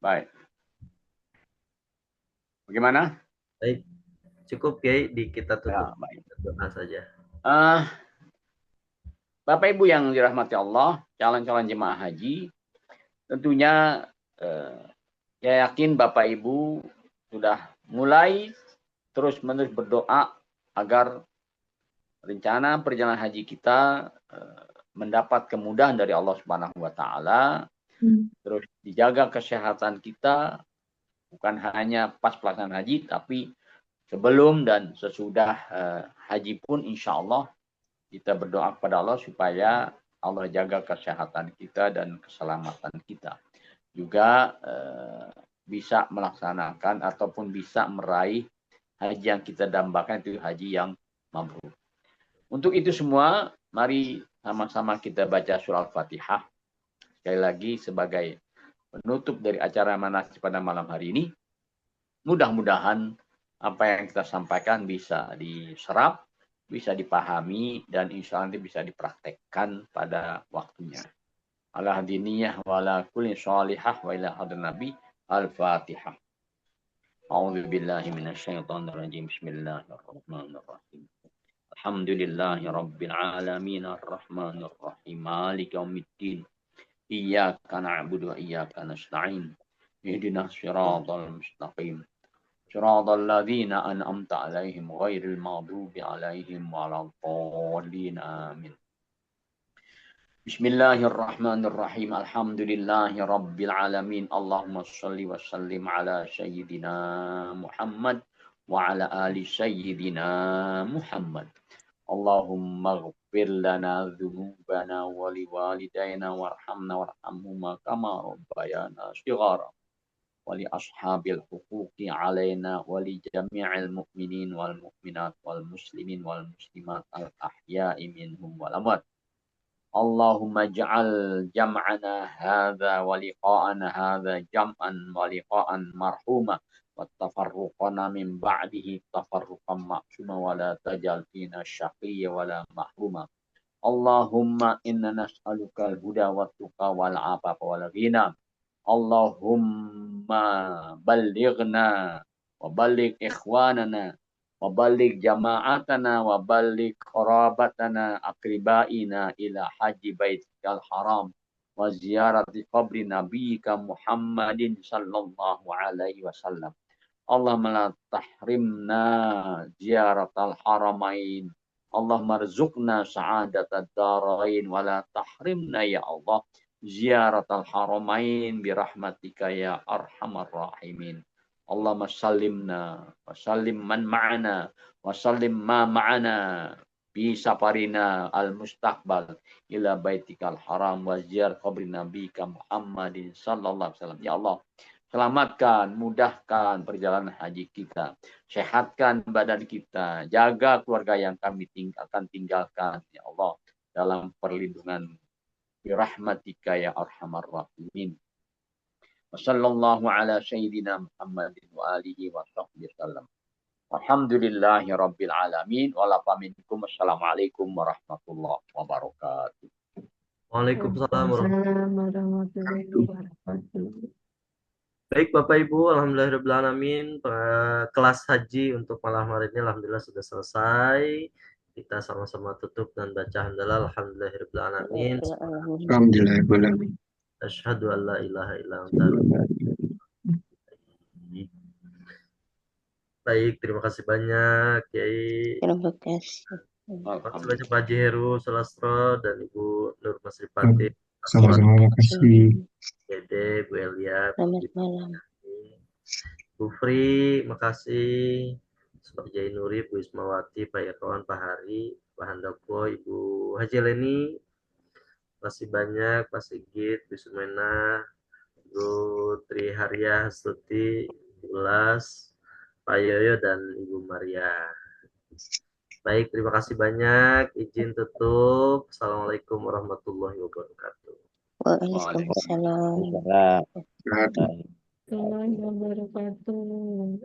Baik. Bagaimana? Baik. Cukup Kiai, kita tutup. Ya, baik. Doa saja. Bapak Ibu yang dirahmati Allah, calon-calon jemaah haji, tentunya saya yakin Bapak Ibu sudah mulai terus-menerus berdoa agar rencana perjalanan haji kita mendapat kemudahan dari Allah Subhanahu wa taala. Terus dijaga kesehatan kita bukan hanya pas pelaksanaan haji tapi sebelum dan sesudah haji pun insya Allah kita berdoa kepada Allah supaya Allah jaga kesehatan kita dan keselamatan kita. Juga bisa melaksanakan ataupun bisa meraih haji yang kita dambakan, itu haji yang mabrur. Untuk itu semua, mari sama-sama kita baca surah Al-Fatihah. Sekali lagi sebagai penutup dari acara manasik pada malam hari ini. Mudah-mudahan apa yang kita sampaikan bisa diserap, bisa dipahami, dan insya Allah nanti bisa dipraktekkan pada waktunya. Ala hadiniyah wa ala kulli sholihah wa ila hadin nabi al-fatihah. A'udzu billahi minasyaitonir rajim. Bismillahirrahmanirrahim. Alhamdulillahi rabbil alamin arrahmanir rahim maliki yaumiddin. Iyyaka na'budu wa iyyaka nasta'in. Ihdinas siratal mustaqim. Siratal ladzina an'amta 'alaihim ghairil maghdubi 'alaihim waladdallin. Amin. Bismillahirrahmanirrahim. Alhamdulillahi rabbil alamin. Allahumma shalli wa sallim ala sayyidina Muhammad wa ala ali sayyidina Muhammad. Allahumma ighfir lana dzunubana wa liwalidayna warhamna warhamhuma kama rabbayana shighara wa li ashabil huquqi alaina wa li jami'il mu'minin wal mu'minat wal muslimin wal muslimat al ahya'i minhum wal amwat. Allahumma ja'al jam'ana hadza wa liqa'ana hadza jam'an wa liqa'an marhuma وتفرقنا من بعده تفرقا معصوما ولا تجعل فينا شقيا ولا محروما اللهم إنا نسألك الهدى والتقى والعفاف والغنى اللهم بلغنا وبلغ إخواننا وبلغ جماعتنا وبلغ قرابتنا أقربائنا إلى حج بيتك الحرام وزيارة قبر نبيك محمد صلى الله عليه وسلم اللهم لا تحرمنا زيارة الحرمين اللهم ارزقنا سعادة الدارين ولا تحرمنا يا الله زيارة الحرمين برحمتك يا أرحم الراحمين اللهم سلمنا وسلم من معنا وسلم ما معنا في سفرنا المستقبل إلى بيتك الحرام وزيارة قبر نبيك محمد صلى الله عليه وسلم ya Allah. Selamatkan, mudahkan perjalanan haji kita. Sehatkan badan kita. Jaga keluarga yang kami akan tinggalkan, ya Allah. Dalam perlindungan birahmatika ya arhamar rahimin. Wassallallahu ala sayyidina Muhammadin wa alihi wa sahbihi wasallam. Alhamdulillahi rabbil alamin. Walafaminkum. Assalamualaikum warahmatullahi wabarakatuh. Waalaikumsalam warahmatullahi warahmatullahi wabarakatuh. Baik Bapak Ibu, alhamdulillahirrahmanirrahim. Kelas haji untuk malam hari ini alhamdulillah sudah selesai. Kita sama-sama tutup dan baca hamdalah alhamdulillahirrahmanirrahim. Alhamdulillahirrahmanirrahim. Asyhadu an la ilaha illa anta. Baik, terima kasih banyak Kiai. Terima kasih. Terima kasih banyak Pak Haji Heru Sulastro dan Ibu Nur Masripati. Sama-sama, makasih. Dede, Bu Elia, Selamat malam. Bu Fri, makasih. Pak Jainuri, Bu Ismawati, Pak Yakawan, Pak Hari, Pak Handoko, Ibu Haji Leni, masih banyak, Pak Sigit, Bu Sumena, Bu Tri Harya Stuti, Ibu Las, Pak Yoyo, dan Ibu Maria. Baik, terima kasih banyak. Izin tutup. Assalamualaikum warahmatullahi wabarakatuh. Waalaikumsalam. Warahmatullahi wabarakatuh.